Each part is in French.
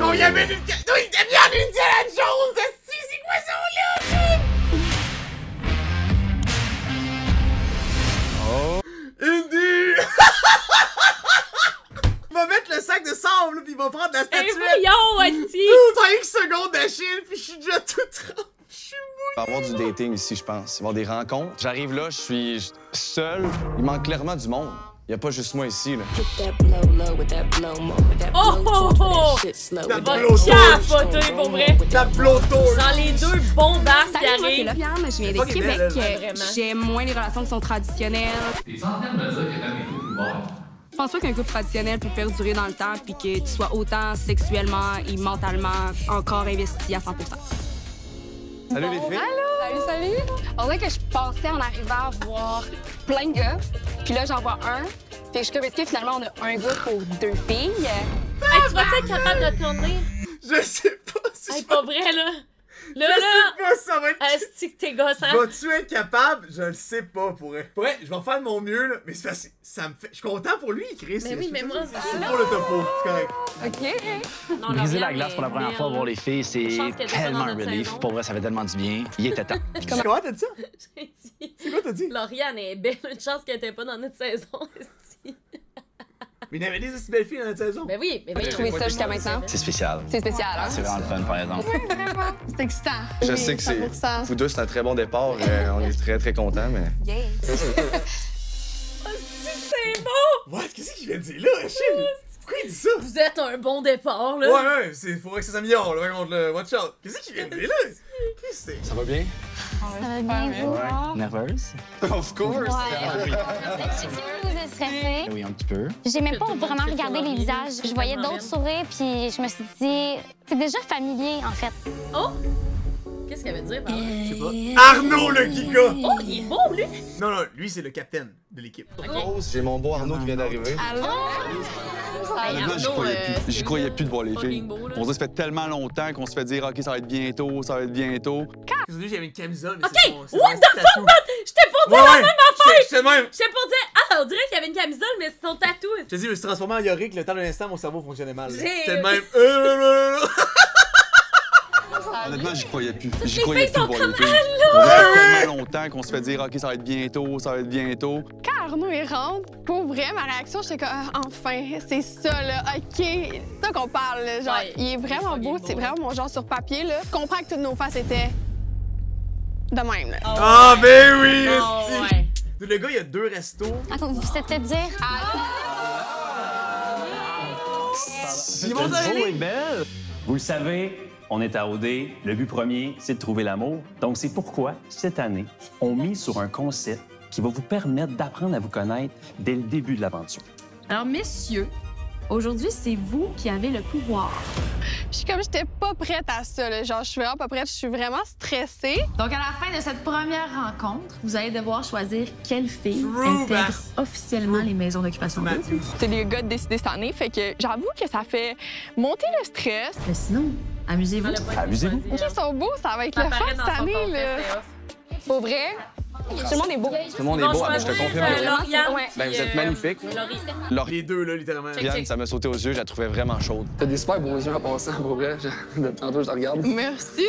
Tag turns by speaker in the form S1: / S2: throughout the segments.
S1: Non, il y avait une... Non, il était bien une Indiana Jones! C'est quoi ça, là?
S2: Oh!
S1: Indy! Il va mettre le sac de sable, puis il va prendre la statuette.
S3: voyons, Esti!
S1: Tout en X secondes d'Achille, puis je suis déjà tout trempé.
S2: Il va y avoir du dating ici, je pense. Il va y avoir des rencontres. J'arrive là, je suis seul. Il manque clairement du monde. Il n'y a pas juste moi ici, là.
S3: Oh, oh, oh!
S1: Ta
S3: Va
S1: bloto!
S3: capoter, pour vrai!
S1: Ta bloto!
S3: Dans les deux bombasses qui
S4: Salut, moi c'est
S3: arrivent.
S4: Lauriane, je viens
S1: Fuck,
S4: de Québec.
S1: elle est belle,
S3: ouais, vraiment.
S4: J'aime moins les relations qui sont traditionnelles.
S5: T'es en train de me dire que t'aimes les couples ouverts?
S4: Je pense pas qu'un couple traditionnel peut perdurer dans le temps puis que tu sois autant sexuellement et mentalement encore investi à 100%.
S2: Salut les filles.
S4: Salut! On dirait que je pensais en arrivant à voir plein de gars, puis là j'en vois un. Fait que je suis comme, est-ce que finalement on a un gars pour deux filles?
S3: Hey, tu vas-tu être capable de tourner?
S1: Je sais pas si
S3: Hey,
S1: je
S3: pas vrai, là! Là,
S1: Je
S3: là!
S1: sais pas si ça va être...
S3: Esti que t'es gossant!
S1: Vas-tu être capable? Je le sais pas, pour vrai. Pour vrai, je vais faire de mon mieux, là, mais c'est parce que ça me fait... Je suis content pour lui, Chris.
S3: Mais oui, mais moi aussi.
S1: C'est pour le topo, c'est correct.
S4: OK.
S3: Non,
S6: Briser la
S3: Lauriane
S6: glace pour la
S3: est
S6: première fois,
S3: belle.
S6: voir les filles, c'est
S3: Chance qu'elle était pas
S6: tellement
S3: dans
S6: un
S3: notre
S6: relief.
S3: saison.
S6: Pour vrai, ça fait tellement du bien. Il était temps.
S1: Comment t'as dit ça?
S3: J'ai dit...
S1: C'est quoi t'as dit?
S3: Lauriane est belle, une chance qu'elle était pas dans notre saison, Esti.
S1: Mais il y avait des aussi belles filles dans notre saison.
S3: Ben oui, mais oui.
S4: J'ai trouvé ça jusqu'à maintenant.
S6: C'est spécial.
S4: C'est spécial, hein?
S6: C'est vraiment le fun, par exemple.
S7: C'est excitant.
S2: Je
S7: Oui,
S2: sais que c'est...
S7: 100%.
S2: Vous deux, c'est un très bon départ. On est très, très contents, mais...
S3: C'est bon!
S1: What? Qu'est-ce qu'il vient de dire là, Achille? Pourquoi il dit ça?
S3: Vous êtes un bon départ, là!
S1: Ouais, faudrait que ça s'améliore, là, contre le watch out. Qu'est-ce qu'il vient de dire là? Qu'est-ce que c'est?
S2: Ça va bien?
S6: Nerveuse?
S2: Of course!
S8: Vous êtes stressée.
S6: Oui, un petit peu.
S8: J'ai même pas vraiment regardé les visages. Je voyais d'autres sourires, puis je me suis dit, c'est déjà familier, en fait.
S3: Oh! Qu'est-ce qu'elle veut dire par là?
S1: Je sais pas. Arnaud le Giga!
S3: Oh, il est beau, lui!
S1: Non, non, lui c'est le capitaine de l'équipe.
S2: Rose, j'ai mon beau Arnaud qui vient d'arriver.
S3: Hey, Arnaud,
S2: J'y croyais plus de voir les
S3: fucking
S2: filles.
S3: beau, là.
S2: On se dit, ça fait tellement longtemps qu'on se fait dire, OK, ça va être bientôt, ça va être bientôt.
S1: Aujourd'hui, j'avais une camisole, mais
S3: Ok,
S1: c'est son... c'est
S3: what
S1: son
S3: the fuck,
S1: tatou.
S3: man? J'étais pour dire
S1: Ouais,
S3: la
S1: ouais!
S3: même affaire!
S1: J'étais même!
S3: J'étais pour dire, ah, on dirait qu'il y avait une camisole, mais c'est son tatou.
S1: Je te dis, je me suis transformé en Yorick, le temps d'un instant, mon cerveau fonctionnait mal.
S3: J'ai-
S1: J'étais de même...
S2: Honnêtement, j'y croyais plus.
S3: les
S2: J'y croyais
S3: filles
S2: plus de
S3: sont
S2: voir
S3: comme
S2: les filles. On se fait tellement longtemps qu'on se fait dire, OK, ça va être bientôt, ça va être bientôt.
S7: Quand Arnaud il rentre, pour vrai, ma réaction, j'étais comme enfin, c'est ça là, OK. C'est ça qu'on parle, là, genre,
S3: Ouais,
S7: il est vraiment
S3: fucking
S7: beau,
S3: beau.
S7: c'est vraiment mon genre sur papier là. Je comprends que toutes nos faces étaient de même là.
S1: Ah, ben oui!
S3: Oh,
S1: esti.
S3: ouais.
S1: Le gars, il y a deux restos.
S8: C'était dire,
S1: Ils vont donner.
S9: est belle. Vous le savez, on est à OD. Le but premier, c'est de trouver l'amour. Donc, c'est pourquoi, cette année, on mise sur un concept qui va vous permettre d'apprendre à vous connaître dès le début de l'aventure.
S4: Alors, messieurs, aujourd'hui, c'est vous qui avez le pouvoir.
S7: Puis comme j'étais pas prête à ça là, genre je suis vraiment pas prête, je suis vraiment stressée.
S4: Donc, à la fin de cette première rencontre, vous allez devoir choisir quelle fille
S1: True,
S4: intègre
S1: Bass.
S4: officiellement les maisons d'occupation double.
S1: Matthews.
S7: C'est les gars de décider cette année, fait que j'avoue que ça fait monter le stress.
S4: Mais sinon, amusez-vous.
S3: Elle a pas
S9: Amusez-vous.
S3: choisi,
S7: Ils sont beaux, ça va être
S3: Ça
S7: le fun
S3: apparaît dans
S7: cette
S3: son
S7: année
S3: compte,
S7: là.
S3: c'est off.
S7: Pour vrai, tout le monde est beau.
S2: Tout le monde est beau, je te confirme.
S3: Lauriane,
S7: Ouais.
S2: Ben, vous êtes magnifiques.
S3: Laurie.
S1: Les deux, là, littéralement.
S2: Lauriane, ça m'a sauté aux yeux, je la trouvais vraiment chaude.
S10: T'as des super beaux yeux en passant, pour vrai. Depuis tantôt, je te regarde.
S7: Merci.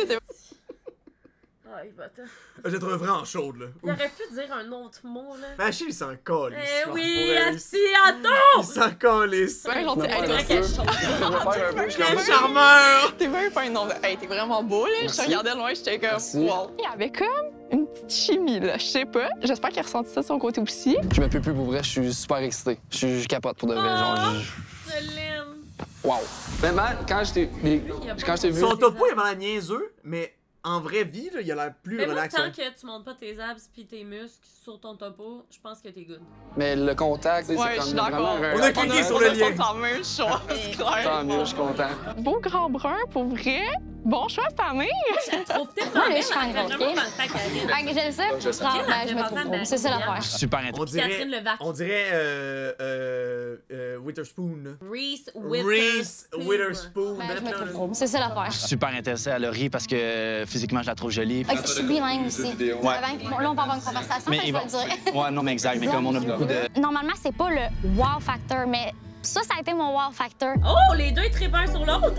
S3: Ah, il va te...
S1: Je la trouve vraiment chaude, là.
S3: Il aurait pu dire un autre mot, là.
S1: Mais Achille, il s'en colle.
S3: Eh oui,
S1: Il
S3: Asti, attends!
S1: s'en calisse.
S7: Ouais, genre,
S3: C'est vrai qu'elle est chaude.
S10: Je vais faire un peu, je suis
S1: Quel
S10: comme...
S1: charmeur!
S7: T'es même pas un nom de. Hey, t'es vraiment beau, là. Je
S10: Merci.
S7: te regardais de loin, j'étais comme.
S10: Merci.
S7: Wow. Il y avait comme une petite chimie, là. Je sais pas. J'espère qu'il a ressenti ça de son côté aussi.
S10: Je me peux plus, pour vrai. Je suis super excité. Je capote pour de vrai. Genre,
S3: Je l'aime.
S10: wow. Mais man, quand je t'ai vu...
S1: Son topo, il a l'air niaiseux, mais en vraie vie, là, il a l'air plus
S3: Mais moi,
S1: relax.
S3: tant que tu montes pas tes abs pis tes muscles sur ton topo, je pense que t'es good.
S10: Mais le contact, tu sais,
S7: Ouais,
S10: c'est
S7: je
S10: comme
S7: suis d'accord.
S10: vraiment...
S1: On a cliqué sur le lien.
S7: On a même chose, c'est clair.
S10: Tant mieux, je suis content.
S7: Beau grand brun, pour vrai. Bon choix cette année.
S3: Je la trouve tellement
S8: Ouais,
S3: belle,
S8: je suis
S3: elle fait
S8: en
S3: vraiment
S8: gros,
S3: penser à Karine.
S8: Ah, je le sais.
S10: je sais.
S8: Genre,
S3: Karine,
S8: ben,
S3: elle
S8: je
S3: fait
S8: me
S3: penser à
S8: trouve. C'est ça l'affaire.
S6: Super intéressant.
S1: On dirait,
S3: Catherine Levac.
S1: on dirait Witherspoon, là.
S3: Reese
S1: Reese
S3: Witherspoon.
S1: Witherspoon.
S8: Ben, je me
S1: là.
S8: trouve. C'est ça l'affaire.
S6: Super intéressé à Laurie parce que physiquement, je la trouve jolie.
S8: Ok, je suis bilingue aussi.
S2: vidéo.
S6: Ouais.
S8: Bon, là, on va avoir une conversation,
S6: Mais
S8: je
S6: il
S8: vais
S6: va-
S8: le dire.
S6: Ouais, non, mais exact. Mais comme on a beaucoup de...
S8: Normalement, c'est pas le wow factor, mais Ça a été mon wow factor.
S3: Oh, les deux trippent un sur l'autre.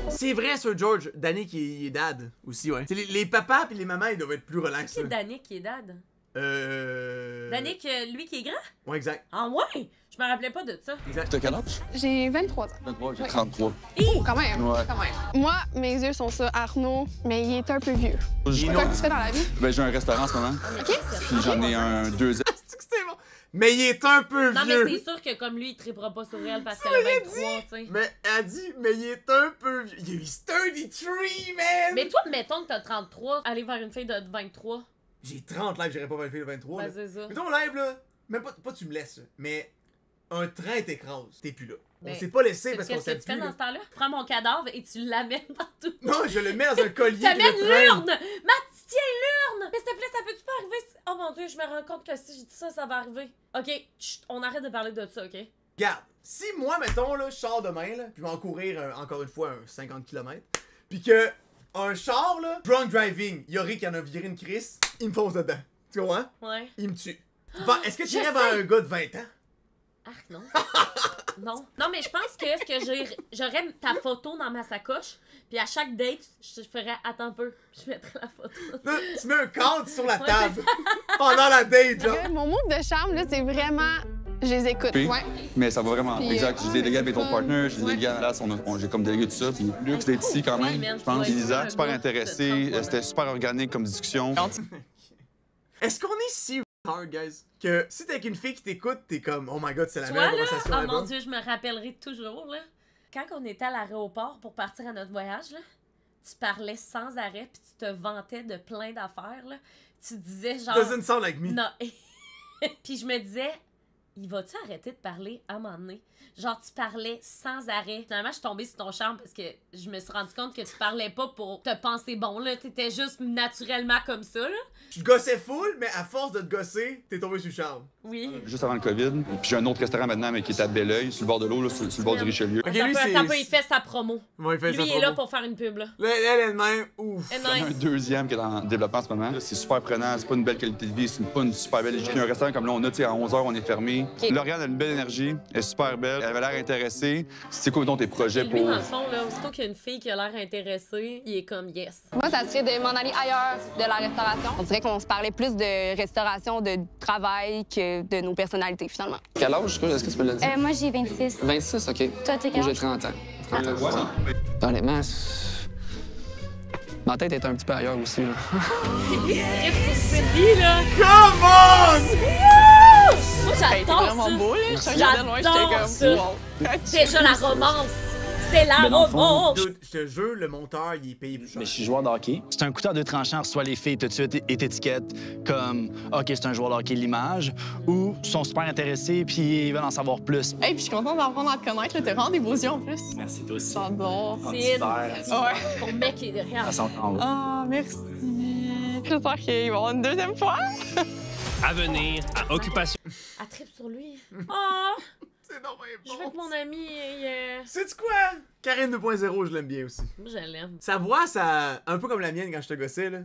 S1: C'est vrai, Sir George. Danny qui est dad aussi, ouais. Les papas et les mamans, ils doivent être plus relax.
S3: C'est Danick qui est dad. Danick, lui qui est grand?
S1: Ouais, exact.
S3: Ah ouais? Je me rappelais pas de ça.
S1: Exact.
S2: T'as quel âge?
S7: J'ai 23 ans.
S2: 23, j'ai 33.
S7: Oh, quand même.
S2: Ouais.
S7: Quand même. Moi, mes yeux sont ça, Arnaud, mais il est un peu vieux. C'est quoi que tu fais dans la vie?
S2: Ben, j'ai un restaurant en ce moment.
S7: OK.
S2: Puis j'en ai un deuxième.
S1: C'est bon. Mais il est un peu
S3: Non,
S1: vieux.
S3: mais c'est sûr que comme lui, il trippera pas sur elle parce qu'elle a 23, tu sais.
S1: Mais elle dit, mais il est un peu vieux. Il est 33, man!
S3: Mais toi, mettons que t'as 33, aller vers une fille de 23.
S1: J'ai 30 lives, j'irai pas vers le fil de 23.
S3: Ben,
S1: là.
S3: c'est ça.
S1: Mais ton live, là, même pas tu me laisses, là, mais un train t'écrase, t'es plus là. On
S3: Ben,
S1: s'est pas laissé
S3: C'est
S1: parce
S3: ce
S1: qu'on
S3: que
S1: s'aime
S3: tu fais
S1: plus.
S3: dans
S1: Là.
S3: ce temps-là. Prends mon cadavre et tu l'amènes partout.
S1: Non, je le mets dans un collier.
S3: T'amènes
S1: puis le traîne.
S3: l'urne! Matt, tiens l'urne! Mais s'il te plaît, ça peut-tu pas arriver? Oh mon dieu, je me rends compte que si je dis ça, ça va arriver. Ok, chut, on arrête de parler de ça, ok?
S1: Regarde, si moi, mettons, là, je sors demain, là, puis je vais en courir encore une fois un 50 km, puis que un char, là, drunk driving, Yorick qui en a viré une crise, il me fonce dedans. Tu comprends?
S3: Ouais.
S1: Il me tue. Bon, est-ce que tu
S3: Je
S1: irais vers
S3: sais.
S1: un gars de 20 ans?
S3: Arc, non. Non. Non, mais je pense que ce que j'aurais ta photo dans ma sacoche, puis à chaque date, je ferais attends un peu, je mettrais la photo.
S1: Là, tu mets un cadre sur la
S3: Ouais,
S1: table pendant la date, genre.
S7: Mon move de charme, là, c'est vraiment... Je les écoute.
S2: Puis,
S7: Ouais.
S2: mais ça va vraiment.
S7: Puis,
S2: Exact. J'ai délégué avec ton
S7: fun.
S2: partner, j'ai délégué à la j'ai comme délégué tout ça. Puis Luc d'être ici quand
S3: Ouais,
S2: même,
S3: man,
S2: je pense.
S3: tu dois
S2: Lisa,
S3: être
S2: super
S3: un gars
S2: intéressé.
S3: de 33
S2: C'était super organique comme discussion.
S1: Est-ce qu'on est si hard, guys, que si t'es avec une fille qui t'écoute, t'es comme, oh my god, c'est la
S3: Tu
S1: meilleure
S3: vois, là,
S1: conversation
S3: oh
S1: ever.
S3: mon dieu, je me rappellerai toujours, là. Quand on était à l'aéroport pour partir à notre voyage, là, tu parlais sans arrêt, puis tu te vantais de plein d'affaires, là. Tu disais genre...
S1: Doesn't sound like me.
S3: Non. Puis je me disais, il va-tu arrêter de parler à un moment donné? Genre, tu parlais sans arrêt. Finalement, je suis tombée sur ton charme parce que je me suis rendu compte que tu parlais pas pour te penser bon, là. T'étais juste naturellement comme ça, là.
S1: Je te gossais full, mais à force de te gosser, t'es tombé sur le charme.
S3: Oui.
S2: Juste avant le COVID. Puis j'ai un autre restaurant maintenant, mais qui est à Belleuil, sur le bord de l'eau, là, sur le bord du Richelieu.
S1: Ok, lui, c'est.
S3: Attends un peu, il fait sa promo.
S1: Ouais, il fait
S3: Lui,
S1: sa
S3: il est là
S1: promo.
S3: pour faire une pub, là.
S1: Là, elle elle-même, ouf.
S3: Eh
S2: Il y en a
S3: non.
S2: un deuxième qui est en développement en ce moment. Là, c'est super prenant, c'est pas une belle qualité de vie, c'est pas une super belle hygiène. Un restaurant comme là, on a, tu sais, à 11h, on est fermé.
S8: Ok.
S2: Lauriane a une belle énergie, elle est super belle, elle avait l'air intéressée. C'est quoi, donc, tes projets
S3: Lui,
S2: pour.
S3: dans le fond, là, aussitôt qu'il y a une fille qui a l'air intéressée, il est comme yes.
S4: Moi, ça serait de m'en aller ailleurs de la restauration. On dirait qu'on se parlait plus de restauration, de travail que de nos personnalités, finalement.
S10: Quel âge, est-ce que tu peux le dire?
S8: Moi, j'ai 26.
S10: 26, OK.
S8: Toi, t'as quel
S10: Moi, j'ai
S8: âge?
S10: 30 ans. 30 ans. Honnêtement, ma tête est un petit peu ailleurs aussi, là.
S3: C'est là.
S1: Come on!
S3: Moi, j'adore ça.
S7: beau, là.
S3: J'adore ça. Déjà, la romance. C'est la
S6: Mais dans le fond,
S3: romance.
S1: Dude, je te jure, le monteur, il est payé plus cher.
S6: Mais je suis joueur de hockey. C'est un couteau à deux tranchants, reçoit les filles tout de suite et t'étiquette comme OK, c'est un joueur de hockey l'image, ou sont super intéressés puis ils veulent en savoir plus.
S7: Hey, puis je suis contente d'apprendre à te connaître. T'as vraiment des beaux yeux en plus.
S9: Merci, toi aussi.
S7: J'adore.
S3: C'est
S7: Ouais.
S3: ton mec est derrière.
S6: Ça s'entend.
S7: Ah, merci. J'espère qu'il va y avoir une deuxième fois.
S9: À venir, à Occupation.
S3: Elle tripe sur lui. Oh,
S1: C'est normal
S3: je veux que mon ami ait...
S1: Sais-tu quoi? Karine 2.0, je l'aime bien aussi.
S3: Moi, je l'aime.
S1: Sa voix, ça. Un peu comme la mienne quand je te gossais, là.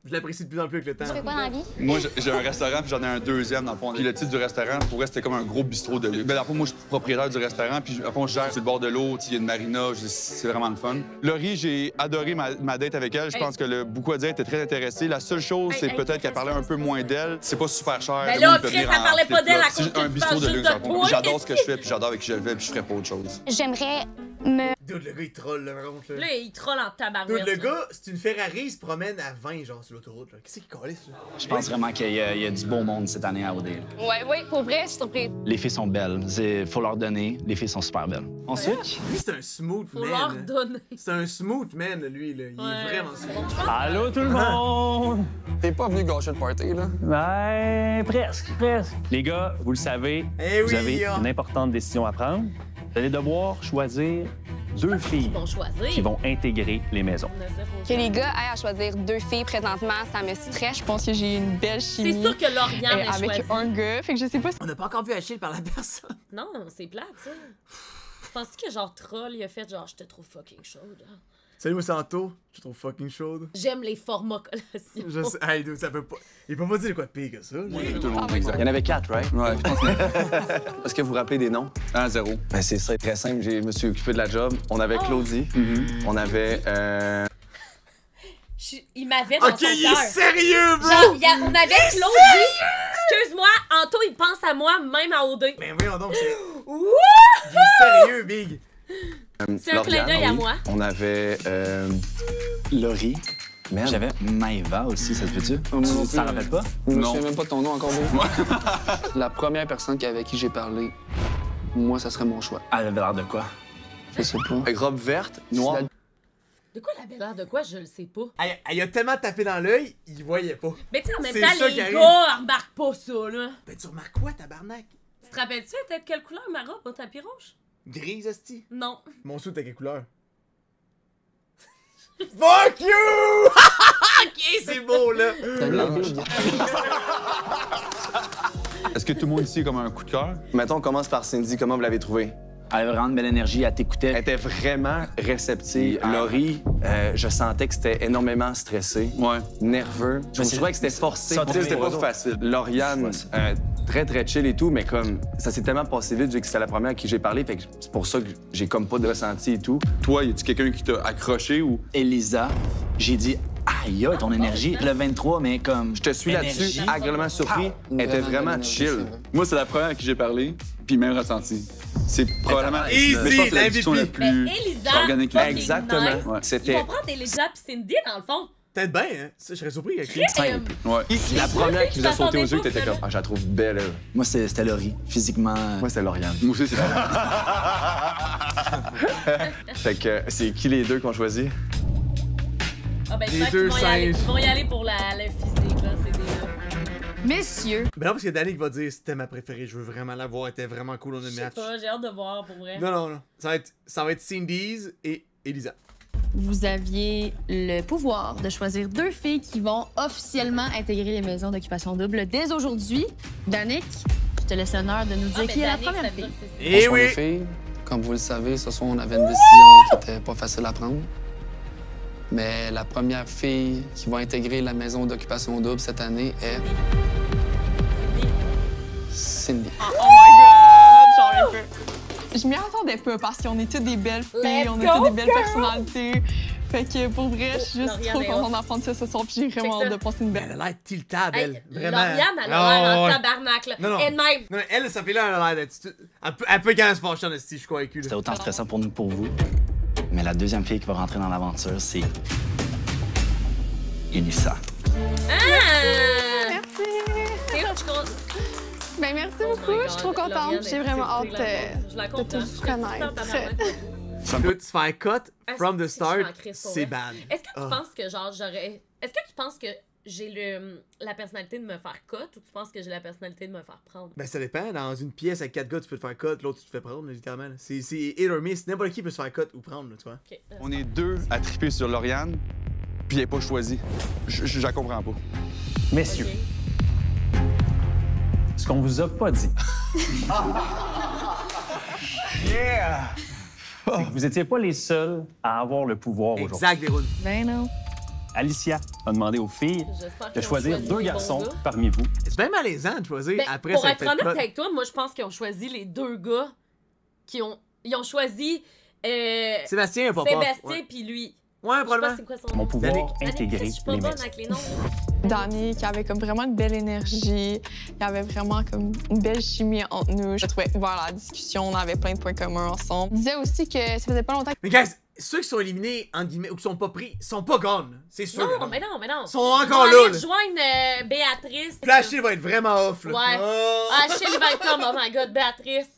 S1: Je l'apprécie de plus en plus avec le temps.
S8: Tu fais quoi dans la vie?
S2: Moi, j'ai un restaurant, puis j'en ai un deuxième, dans le fond. Puis le titre du restaurant, pour vrai, c'était comme un gros bistrot de luxe. Ben, dans le fond, moi, je suis propriétaire du restaurant, puis dans le fond, je gère sur le bord de l'eau, il y a une marina, c'est vraiment le fun. Laurie, j'ai adoré ma date avec elle. Je pense que beaucoup à dire, elle était très intéressée. La seule chose, c'est peut-être qu'elle parlait un peu moins d'elle. C'est pas super cher.
S3: Ben
S2: Le
S3: là,
S2: monde peut
S3: Chris,
S2: venir
S3: elle
S2: en
S3: parlait pas
S2: flip-flop.
S3: d'elle à
S2: C'est
S3: cause que
S2: un
S3: tu
S2: bistrot
S3: parles
S2: de
S3: juste
S2: luxe,
S3: de
S2: dans le fond.
S3: toi.
S2: J'adore ce que je fais, puis j'adore avec qui je le fais, puis je ferais pas autre chose.
S8: J'aimerais me...
S1: Dude, le gars, il troll, là, par contre, là.
S3: Là, il troll en
S1: Dude,
S3: tabarouette.
S1: le
S3: là.
S1: gars, c'est une Ferrari, il se promène à 20, genre, sur l'autoroute, là. Qu'est-ce qu'il calisse, là?
S6: Je pense vraiment qu'il y a du beau monde cette année à OD.
S4: Ouais, pour vrai, je suis surprise.
S6: Les filles sont belles. Faut leur donner. Les filles sont super belles. Ensuite,
S1: Lui, c'est un smooth
S3: Faut leur
S1: man.
S3: donner.
S1: C'est un smooth man, lui, là. Il
S3: Ouais.
S1: est vraiment smooth.
S9: Allô, tout le monde!
S10: T'es pas venu gâcher le party, là?
S9: Ben, presque. Les gars, vous le savez,
S1: Eh
S9: vous
S1: oui,
S9: avez
S1: hein.
S9: une importante décision à prendre. Vous allez devoir choisir deux filles
S3: Ils vont choisir.
S9: qui vont intégrer les maisons.
S3: On a zéro
S4: Que les gars aient à choisir 2 filles présentement, ça me stresse.
S7: Je pense que j'ai une belle chimie.
S3: C'est sûr que Lauriane est
S7: avec
S3: choisie.
S7: un gars. Fait que je sais pas si...
S1: On n'a pas encore vu Achille par la personne.
S3: Non, c'est plate, ça. Je pense que genre Troll, il a fait genre, je te trouve fucking chaude.
S1: Salut, moi, Santo. Je te trouve fucking chaude.
S3: J'aime les formats collations.
S1: Je sais. Hey, dude, ça peut pas. Il peut pas dire quoi de pire que ça.
S2: Tout le monde, exact.
S10: Il y en avait 4, right?
S2: Ouais, je pense que
S10: Est-ce que vous vous rappelez des noms?
S2: 1-0.
S10: Ben, c'est ça, très simple. Je me suis occupé de la job. On avait Claudie. On avait.
S3: Il m'avait dans son
S1: Ok, il
S3: cœur.
S1: est sérieux, bro!
S3: Genre, on avait Claudie. Excuse-moi, Anto, il pense à moi, même à OD.
S1: Mais voyons donc, c'est.
S3: Wouh!
S1: Il est sérieux, Big!
S3: C'est un clin d'œil à moi.
S10: On avait. Laurie. Merde.
S6: J'avais Maëva aussi, ça se peut-tu? Tu t'en rappelles pas?
S10: Je me
S2: Non.
S10: souviens même pas de ton nom encore, Beau. La première personne avec qui j'ai parlé, moi, ça serait mon choix.
S6: Elle avait l'air de quoi?
S10: Je sais pas. Avec robe verte, noire.
S3: De quoi elle avait l'air de quoi, je le sais pas.
S1: Elle a tellement tapé dans l'œil, il voyait pas.
S3: Mais tu sais, en même
S1: C'est
S3: temps,
S1: ça
S3: les
S1: qui arrive.
S3: gars remarquent pas ça, là.
S1: Ben, tu remarques quoi, tabarnak?
S3: Tu te rappelles-tu, elle était de quelle couleur, ma robe, au tapis rouge?
S1: Grise, esti.
S3: Non.
S1: Mon sou, t'as quelle couleur? Fuck you! Ok, c'est beau, là.
S2: Est-ce que tout le monde ici a comme un coup de cœur?
S10: Mettons, on commence par Cindy. Comment vous l'avez trouvée?
S6: Elle avait vraiment une belle énergie, elle t'écoutait.
S10: Elle était vraiment réceptive. Laurie, je sentais que c'était énormément stressé, nerveux. Je trouvais que c'était forcé.
S6: Ça,
S10: C'était pas facile. Lauriane, très, très chill et tout, mais comme ça s'est tellement passé vite vu que c'était la première à qui j'ai parlé, fait que c'est pour ça que j'ai comme pas de ressenti et tout.
S2: Toi, y a-tu quelqu'un qui t'a accroché ou...
S6: Elisa, j'ai dit, aïe, ton énergie. Le 23, mais comme.
S10: Je te suis là-dessus, agréablement surpris. Elle était vraiment chill.
S2: Moi, c'est la première à qui j'ai parlé, puis même ressenti. C'est probablement...
S1: Easy,
S2: mais je pense que la discussion la
S1: MVP.
S2: plus
S3: Mais Elisa,
S2: organique.
S3: fucking
S10: Exactement.
S3: nice.
S2: Ouais.
S3: Ils
S10: C'était
S3: vont prendre Elisa pis Cindy, dans le fond.
S1: Peut-être bien, hein. Ça, je serais surpris avec lui.
S10: simple.
S2: Ouais.
S10: La première qui vous a sauté aux yeux,
S3: t'attendais
S10: t'étais
S3: pas,
S10: comme, ah, je la trouve belle, elle.
S6: Moi, c'était Laurie. Physiquement.
S10: Moi, c'est Lauriane.
S2: Moi aussi, c'est
S10: Fait que c'est qui les deux qu'on choisit?
S3: Ah ben,
S1: Les
S3: j'espère
S1: deux
S3: qu'ils
S1: singes.
S3: vont y aller pour le physique, là. C'est des...
S7: Messieurs,
S1: Ben non, parce que Danick va dire c'était ma préférée, je veux vraiment la voir, elle était vraiment cool dans le
S3: Je sais
S1: match.
S3: pas, j'ai hâte de voir, pour vrai.
S1: Non, non, non. Ça va être Cindy's et Elisa.
S11: Vous aviez le pouvoir de choisir 2 filles qui vont officiellement intégrer les maisons d'occupation double dès aujourd'hui. Danick, je te laisse l'honneur de nous dire qui est la première fille.
S1: Eh oui!
S10: Filles, comme vous le savez, ce soir, on avait une décision qui était pas facile à prendre. Mais la première fille qui va intégrer la maison d'occupation double cette année est... Cindy.
S7: oh my god, j'en ai peu. Je m'y attendais pas parce qu'on est toutes des belles filles, on a toutes des belles personnalités. Fait que pour vrai, je suis juste trop contente d'apprendre ça ce soir, puis j'ai vraiment hâte de passer une belle.
S1: Elle a l'air tiltable, elle. Vraiment.
S3: Lauriane, elle a l'air en tabarnak, là.
S1: Non, non.
S3: Elle-même.
S1: Non, elle, ça fait là, elle a l'air d'être. Elle peut quand même se fâcher en esti, je suis convaincu.
S6: C'était autant stressant pour nous que pour vous. Mais la deuxième fille qui va rentrer dans l'aventure, c'est. Elisa.
S3: Ah!
S7: Merci!
S3: C'est là que je compte.
S7: Ben merci beaucoup, je suis trop contente. J'ai vraiment hâte
S3: Je la
S7: de
S3: comprends.
S7: tout connaître.
S1: Dude, se faire cut from the
S3: Ah,
S1: start,
S3: je m'en crisse pour
S1: c'est
S3: vrai.
S1: bad.
S3: Est-ce que tu
S1: Ah.
S3: penses que, genre, j'aurais... Est-ce que tu penses que j'ai la personnalité de me faire cut ou tu penses que j'ai la personnalité de me faire prendre?
S1: Ben, ça dépend. Dans une pièce avec 4 gars, tu peux te faire cut, l'autre, tu te fais prendre, littéralement. C'est hit or miss. N'importe qui peut se faire cut ou prendre, là, tu vois.
S3: Ok.
S2: On est deux à triper sur Lauriane, puis elle n'est pas choisie. Je la comprends pas.
S9: Messieurs, ce qu'on vous a pas dit, c'est que vous étiez pas les seuls à avoir le pouvoir aujourd'hui.
S1: Exact, Véroune.
S11: Ben non.
S9: Alicia a demandé aux filles
S3: J'espère
S9: de
S3: qu'ils ont
S9: choisir
S3: choisi
S9: 2
S3: les
S9: garçons
S3: bons gars.
S9: parmi vous.
S1: C'est bien malaisant de choisir
S3: Ben,
S1: après
S3: pour
S1: ça
S3: être honnête avec toi, moi, je pense qu'ils ont choisi les 2 gars qui ont... Ils ont choisi...
S1: Sébastien a pas
S3: Sébastien puis lui.
S1: Ouais,
S3: Je sais pas
S1: probablement.
S3: c'est quoi son nom.
S9: Mon pouvoir
S1: Danick.
S9: intégré
S3: Je suis pas
S9: les
S3: bonne
S9: maisons.
S3: avec les noms.
S7: Danny, qui avait comme vraiment une belle énergie, il y avait vraiment comme une belle chimie entre nous. Je trouvais ouvert la discussion, on avait plein de points communs ensemble. Il disait aussi que ça faisait pas longtemps
S1: Mais guys, ceux qui sont éliminés, entre guillemets, ou qui sont pas pris, sont pas gone. C'est sûr.
S3: Non, mais non.
S1: Ils sont encore
S3: Ils
S1: là.
S3: vont aller
S1: là.
S3: rejoindre Béatrice.
S1: Flashy va être vraiment off, là.
S3: Ouais.
S1: Oh.
S3: Ah, Shelley va être comme, oh my god, Béatrice.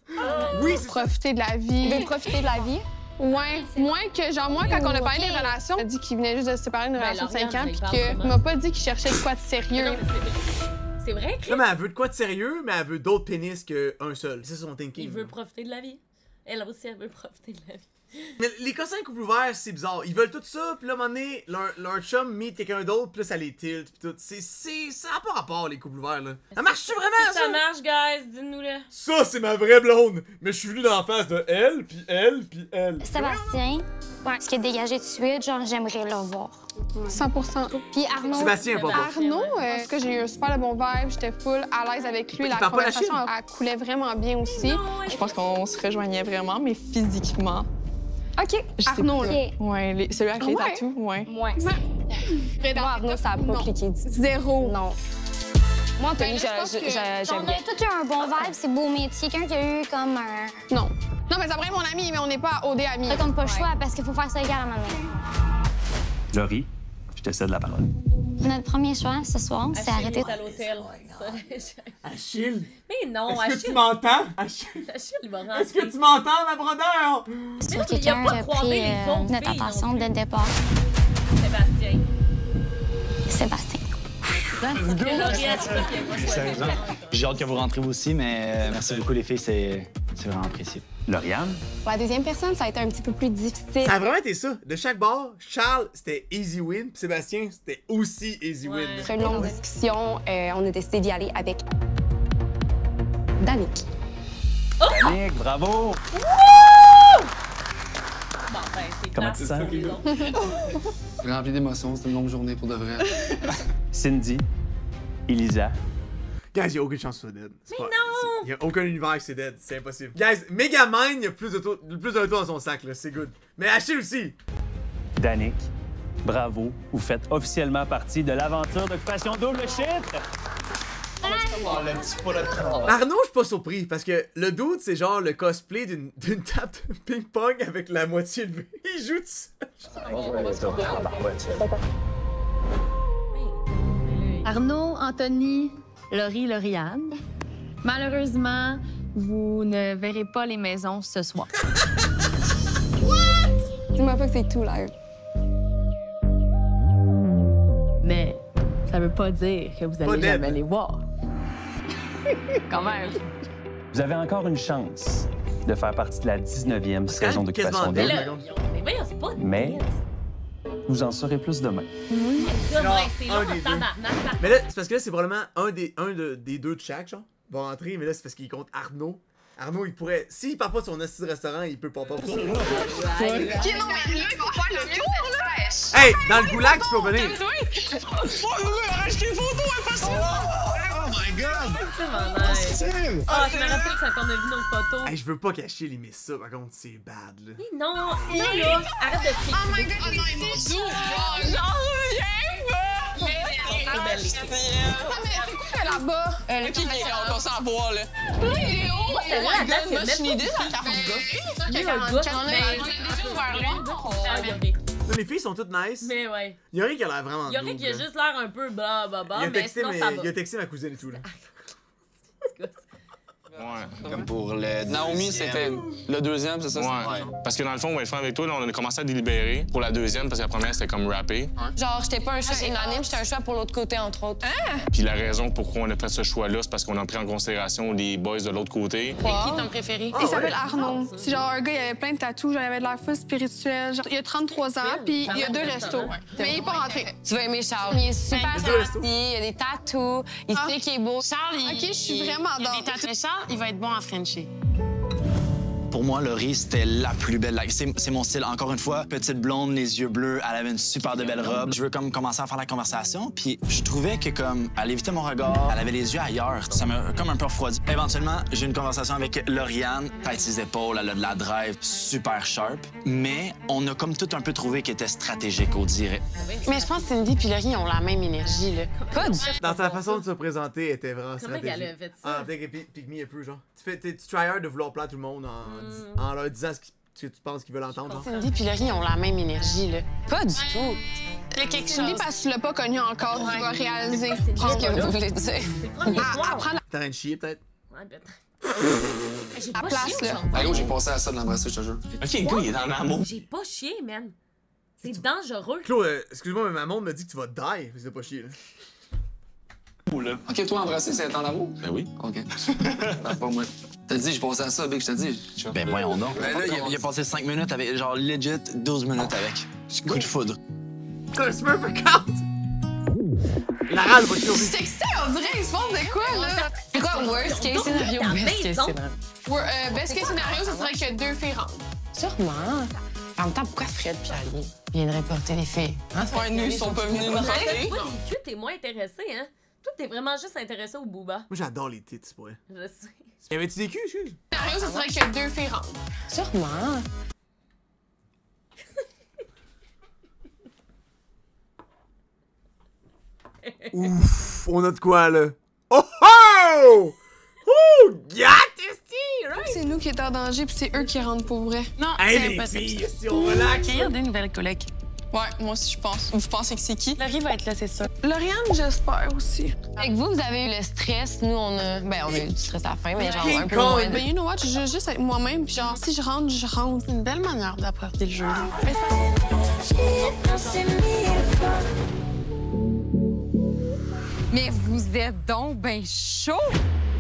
S1: Oui,
S7: profiter de la vie.
S4: Il veut profiter de la vie.
S7: Ouais, moins que genre moi, quand on a parlé des relations, il a dit qu'il venait juste de se séparer d'une
S3: Ben,
S7: relation de 5 ans,
S3: Lauriane,
S7: puis
S3: j'en
S7: qu'il
S3: parle
S7: m'a pas dit qu'il cherchait de quoi de sérieux.
S3: Non, mais c'est vrai, Chris.
S1: Non, mais elle veut de quoi de sérieux, mais elle veut d'autres pénis qu'un seul. C'est ça son thinking.
S3: Il veut profiter de la vie. Elle aussi, elle veut profiter de la vie.
S1: Mais les cossins couple ouvert, c'est bizarre. Ils veulent tout ça, puis là, à un moment donné, leur chum meet quelqu'un d'autre, puis là, ça les tilt, puis tout. Ça n'a pas rapport, les couples ouverts, là. Ça marche-tu vraiment,
S3: Si ça marche, guys, dis-nous-le.
S1: Ça, c'est ma vraie blonde. Mais je suis venu dans la face de elle, puis elle, puis elle.
S8: Sébastien, Ouais. Ce qui est dégagé de suite, genre, j'aimerais le voir.
S7: 100%.
S8: Puis Arnaud...
S1: Sébastien, pas
S7: Arnaud, en tout cas, j'ai eu un super bon vibe. J'étais full à l'aise avec lui. La conversation, elle coulait vraiment bien aussi. Je pense qu'on se rejoignait vraiment, mais physiquement.
S8: OK.
S7: Arnaud, là.
S8: Okay.
S7: Ouais, celui avec les tatous, ouais.
S8: Ouais.
S4: Moi, Arnaud, ça n'a pas cliqué du tout.
S7: Zéro.
S4: Non. Moi, Anthony, j'aime
S8: On
S4: bien.
S8: a tous eu un bon vibe, c'est beau, mais quelqu'un qui a eu comme un...
S7: Non. Non, mais c'est vrai mon ami, mais on n'est pas OD amis.
S8: T'as comme pas le choix, parce qu'il faut faire ça égal à ma mère.
S9: Laurie, je te cède la parole.
S8: Notre premier choix ce soir, c'est arrêter.
S3: à l'hôtel.
S1: Achille!
S3: Mais non,
S1: Est-ce
S3: Achille.
S1: que tu m'entends? Achille,
S3: il m'a rentré.
S1: est-ce que tu m'entends, ma brodeur?
S8: C'est quelqu'un qui a pris notre attention dès le départ.
S3: Sébastien.
S8: Sébastien.
S6: J'ai hâte que vous rentrez vous aussi, mais merci beaucoup les filles, c'est vraiment apprécié.
S9: Lauriane?
S4: Pour la deuxième personne, ça a été un petit peu plus difficile.
S1: Ça a vraiment été ça. De chaque bord, Charles, c'était easy win, puis Sébastien, c'était aussi easy win.
S4: Après une longue discussion, on a décidé d'y aller avec Danick.
S9: Danick, bravo!
S3: Bon, ben, c'est
S9: Comment tu te sens?
S10: Rempli d'émotions, c'était une longue journée pour de vrai.
S9: Cindy, Elisa.
S1: Guys, il n'y a aucune chance que ce soit dead.
S3: Mais non!
S1: Il n'y a aucun univers que c'est dead, c'est impossible. Guys, Megamind, il y a plus d'un tour dans son sac, là, c'est good. Mais Achille aussi!
S9: Danick, bravo, vous faites officiellement partie de l'aventure d'Occupation Double Shit!
S1: Arnaud, je suis pas surpris, parce que le dude, c'est genre le cosplay d'une table de ping-pong avec la moitié levée. Il joue tout seul.
S11: Arnaud, Anthony, Laurie, Lauriane. Malheureusement, vous ne verrez pas les maisons ce soir.
S4: Dis-moi pas que c'est tout, là.
S11: Mais ça veut pas dire que vous allez jamais les voir. Quand même.
S9: Vous avez encore une chance de faire partie de la 19e saison d'Occupation Double.
S3: Mais voyons, c'est pas
S9: Mais vous en saurez plus demain.
S3: Demain, c'est long, tabarnak.
S1: Mais là, c'est parce que là, c'est probablement un des deux de chaque, genre, va rentrer, mais là, c'est parce qu'il compte Arnaud. Arnaud, il pourrait. S'il part pas de son assis de restaurant, il peut pas pour ça.
S7: OK, non, mais là, il faut faire le tour, là!
S1: Hey, dans le goulag, tu peux venir!
S7: Arrache tes photos, impossible!
S12: Oh my god!
S3: Ah, je me rappelle quand on a vu nos photos.
S1: Hey, je veux pas cacher les miss ça, par contre, c'est bad, là.
S3: Mais non, là, arrête de crier.
S7: Oh my god, non, ils m'ont doux! J'en reviens pas! Mais c'est quoi là-bas? OK, on s'en boit, là. Il est haut! Oh my god, moi, je suis une idée dans la
S1: Là, les filles sont toutes nice.
S3: Mais ouais.
S1: Yori qui a l'air vraiment
S3: Yori qui a juste l'air un peu blablabla, mais sinon ça va.
S1: Il a texté ma cousine et tout, là.
S12: Ouais, comme pour le.
S10: Naomi, c'était le deuxième, c'est ça?
S12: Ouais. Parce que dans le fond, on va être franc avec toi, là, on a commencé à délibérer pour la deuxième, parce que la première, c'était comme rappé.
S13: Genre, j'étais pas un choix unanime, j'étais un choix pour l'autre côté, entre autres.
S12: Puis la raison pourquoi on a fait ce choix-là, c'est parce qu'on a pris en considération les boys de l'autre côté.
S13: C'est qui ton préféré?
S7: Il s'appelle Arnaud. C'est genre un gars, il avait plein de tatous, genre, il avait de l'air full spirituel. Genre, il a 33 ans, puis il y a 2 restos. Mais il est pas rentré.
S13: Tu vas aimer Charles. Il est super gentil, il a des tatous, il sait qu'il est beau. Charles,
S7: OK, je suis vraiment
S13: il a
S7: dans.
S13: des tatous. Mais Charles, il va être bon en Frenchie.
S6: Pour moi, Laurie, c'était la plus belle. C'est mon style. Encore une fois, petite blonde, les yeux bleus, elle avait une super de belle robe. Je veux comme commencer à faire la conversation, puis je trouvais que comme elle évitait mon regard, elle avait les yeux ailleurs. Ça m'a comme un peu refroidi. Éventuellement, j'ai une conversation avec Lauriane, tête ses épaules, elle a de la drive, super sharp. Mais on a comme tout un peu trouvé qu'elle était stratégique, on dirait.
S13: Mais je pense que Cindy et Laurie ont la même énergie, là. Pas du
S1: Dans sa façon de se présenter, elle était vraiment
S3: Comment
S1: stratégique.
S3: qu'elle a fait ça?
S1: Ah, t'es Pygmy un peu, genre. Tu try hard de vouloir plaire tout le monde en leur disant ce que tu penses qu'ils veulent entendre, genre.
S13: Cindy et Laurie ont la même énergie, là. Pas du tout. Il y a quelque
S7: Cindy,
S13: chose.
S7: parce que tu l'as pas connu encore, tu vas réaliser.
S13: Qu'est-ce que vous voulez dire?
S1: T'as rien de chier, peut-être?
S3: Ouais, peut-être. J'ai pas
S7: place,
S3: chié
S7: là.
S3: aujourd'hui.
S10: J'ai pensé à ça de l'embrasser, je te jure.
S12: OK, le gars, il est dans l'amour.
S3: J'ai pas chié, man. C'est dangereux.
S1: Claude, excuse-moi, mais ma montre me dit que tu vas die, c'est pas chier, là.
S10: OK, toi, embrasser, c'est être en amour?
S12: Ben oui.
S10: OK. Non, pas moi. T'as dit, j'ai pensé à ça, Big, je t'ai dit.
S6: Ben voyons donc. Ben là, il a passé 5 minutes avec, genre legit 12 minutes avec. Coup de foudre.
S1: T'as un smurf account! La râle va te
S7: Je suis excitée, on dirait, il se passe de quoi, là?
S13: C'est quoi, worst case scénario?
S3: Best case scénario.
S7: Best case scénario, ce serait que 2 filles rentrent.
S13: Sûrement. En même temps, pourquoi Fred et Ali viendraient porter les filles? Hein?
S7: Ouais, nous, ils sont pas venus nous porter.
S3: Toi, les culs, t'es moins intéressé, hein? Toi, t'es vraiment juste intéressé au booba.
S1: Moi, j'adore les tits, c'est vrai.
S3: Je sais.
S1: Y avait-tu des culs, excuse?
S7: Sérieux, ce serait que 2 filles rentrent.
S13: Sûrement.
S1: Ouf, on a de quoi, là? Oh oh! Oh! Right?
S7: C'est nous qui est en danger, puis c'est eux qui rentrent pour vrai.
S11: Non,
S1: Hey,
S11: c'est
S1: les
S11: impossible.
S1: filles, si on relaxe.
S11: Accueillir des nouvelles collègues.
S7: Ouais, moi aussi, je pense. Vous pensez que c'est qui?
S11: Laurie va être là, c'est sûr.
S7: Lauriane, j'espère aussi.
S13: Avec vous avez eu le stress. Nous, on a eu du stress à la fin, mais genre un peu
S1: King
S13: moins.
S1: Kong.
S7: Ben, you know what? Je joue juste avec moi-même, puis genre, si je rentre, je rentre. C'est une belle manière d'apporter le jeu.
S14: Mais vous êtes donc ben chaud!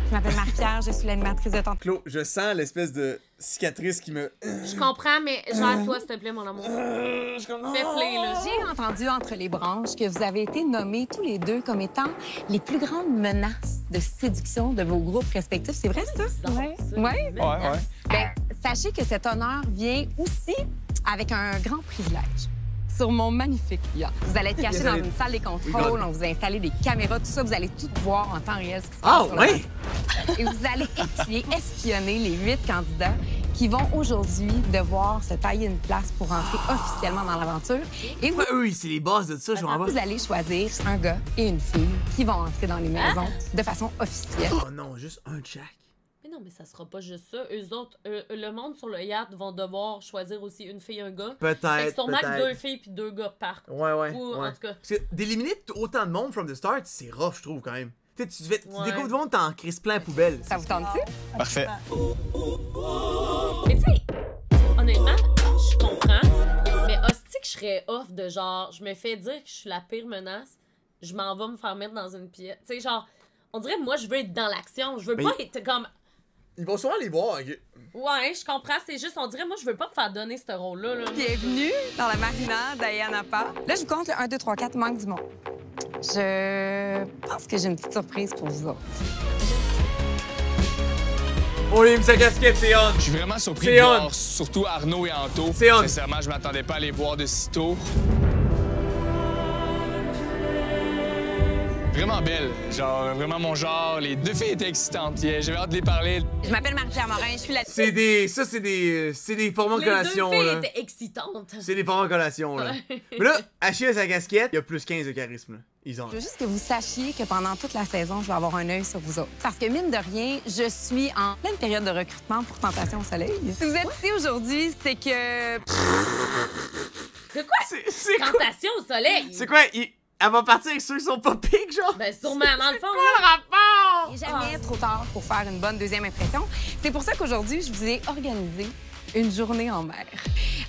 S14: Je m'appelle Marie-Pierre, je suis l'animatrice de Tante.
S1: Claude, je sens l'espèce de cicatrice qui me...
S3: Je comprends, mais gère-toi, s'il te plaît, mon amour. Fais play, là.
S14: J'ai entendu entre les branches que vous avez été nommés tous les deux comme étant les plus grandes menaces de séduction de vos groupes respectifs. C'est vrai, ça?
S3: Ouais.
S14: Ouais?
S2: Ouais.
S14: Ben, sachez que cet honneur vient aussi avec un grand privilège. Sur mon magnifique yacht. Vous allez être caché dans une salle des contrôles, on vous a installé des caméras, tout ça, vous allez tout voir en temps réel ce qui se passe sur le bateau. Et vous allez espionner les 8 candidats qui vont aujourd'hui devoir se tailler une place pour entrer officiellement dans l'aventure. Et vous,
S1: eux, c'est les bases de ça, je m'en vais.
S14: vous allez choisir un gars et une fille qui vont entrer dans les maisons de façon officielle.
S1: Oh non, juste un Jack.
S3: Mais non, mais ça sera pas juste ça. Eux autres, le monde sur le yacht vont devoir choisir aussi une fille et un gars. Fait
S1: Peut-être,
S3: que sûrement que
S1: peut-être.
S3: 2 filles puis 2 gars partent.
S1: Ouais.
S3: Ou, en tout cas.
S1: Parce que d'éliminer autant de monde from the start, c'est rough, je trouve, quand même. Tu découvres du monde, t'en crises plein à poubelle.
S14: Ça vous tente-tu?
S6: Parfait.
S3: Mais tu sais, honnêtement, je comprends. Mais hostie que je serais off de genre, je me fais dire que je suis la pire menace, je m'en vais me faire mettre dans une pièce. Tu sais, genre, on dirait, moi, je veux être dans l'action. Je veux pas être comme...
S1: Ils vont souvent les voir. Okay.
S3: Ouais, je comprends. C'est juste, on dirait, moi, je veux pas me faire donner ce rôle-là. Là.
S14: Bienvenue dans la marina d'Ayana Pa. Là, je vous compte le 1, 2, 3, 4, manque du monde. Je pense que j'ai une petite surprise pour vous autres.
S1: On lui met sa casquette, c'est on.
S12: Je suis vraiment surpris de voir surtout Arnaud et Anto.
S1: C'est on.
S12: Sincèrement, je m'attendais pas à les voir de si tôt. Vraiment belle, genre vraiment mon genre. Les 2 filles étaient excitantes. J'avais hâte de les parler.
S14: Je m'appelle Marie-Pierre Morin, je suis la...
S1: C'est des formats de collation,
S3: Les 2 filles
S1: là.
S3: étaient excitantes.
S1: C'est des formats de collation, là. Mais là, Achille a sa casquette, il y a plus 15 de charisme, là. Ils ont...
S14: Je veux juste que vous sachiez que pendant toute la saison, je vais avoir un œil sur vous autres. Parce que, mine de rien, je suis en pleine période de recrutement pour Tentation au soleil. Si vous êtes ici aujourd'hui, c'est que...
S3: De quoi?
S1: C'est quoi?
S3: Tentation au soleil.
S1: C'est quoi? Elle va partir avec ceux qui sont pas piques, genre?
S3: Ben, sûrement, dans le fond.
S1: C'est quoi le rapport?
S14: Il n'est jamais trop tard pour faire une bonne deuxième impression. C'est pour ça qu'aujourd'hui, je vous ai organisé une journée en mer.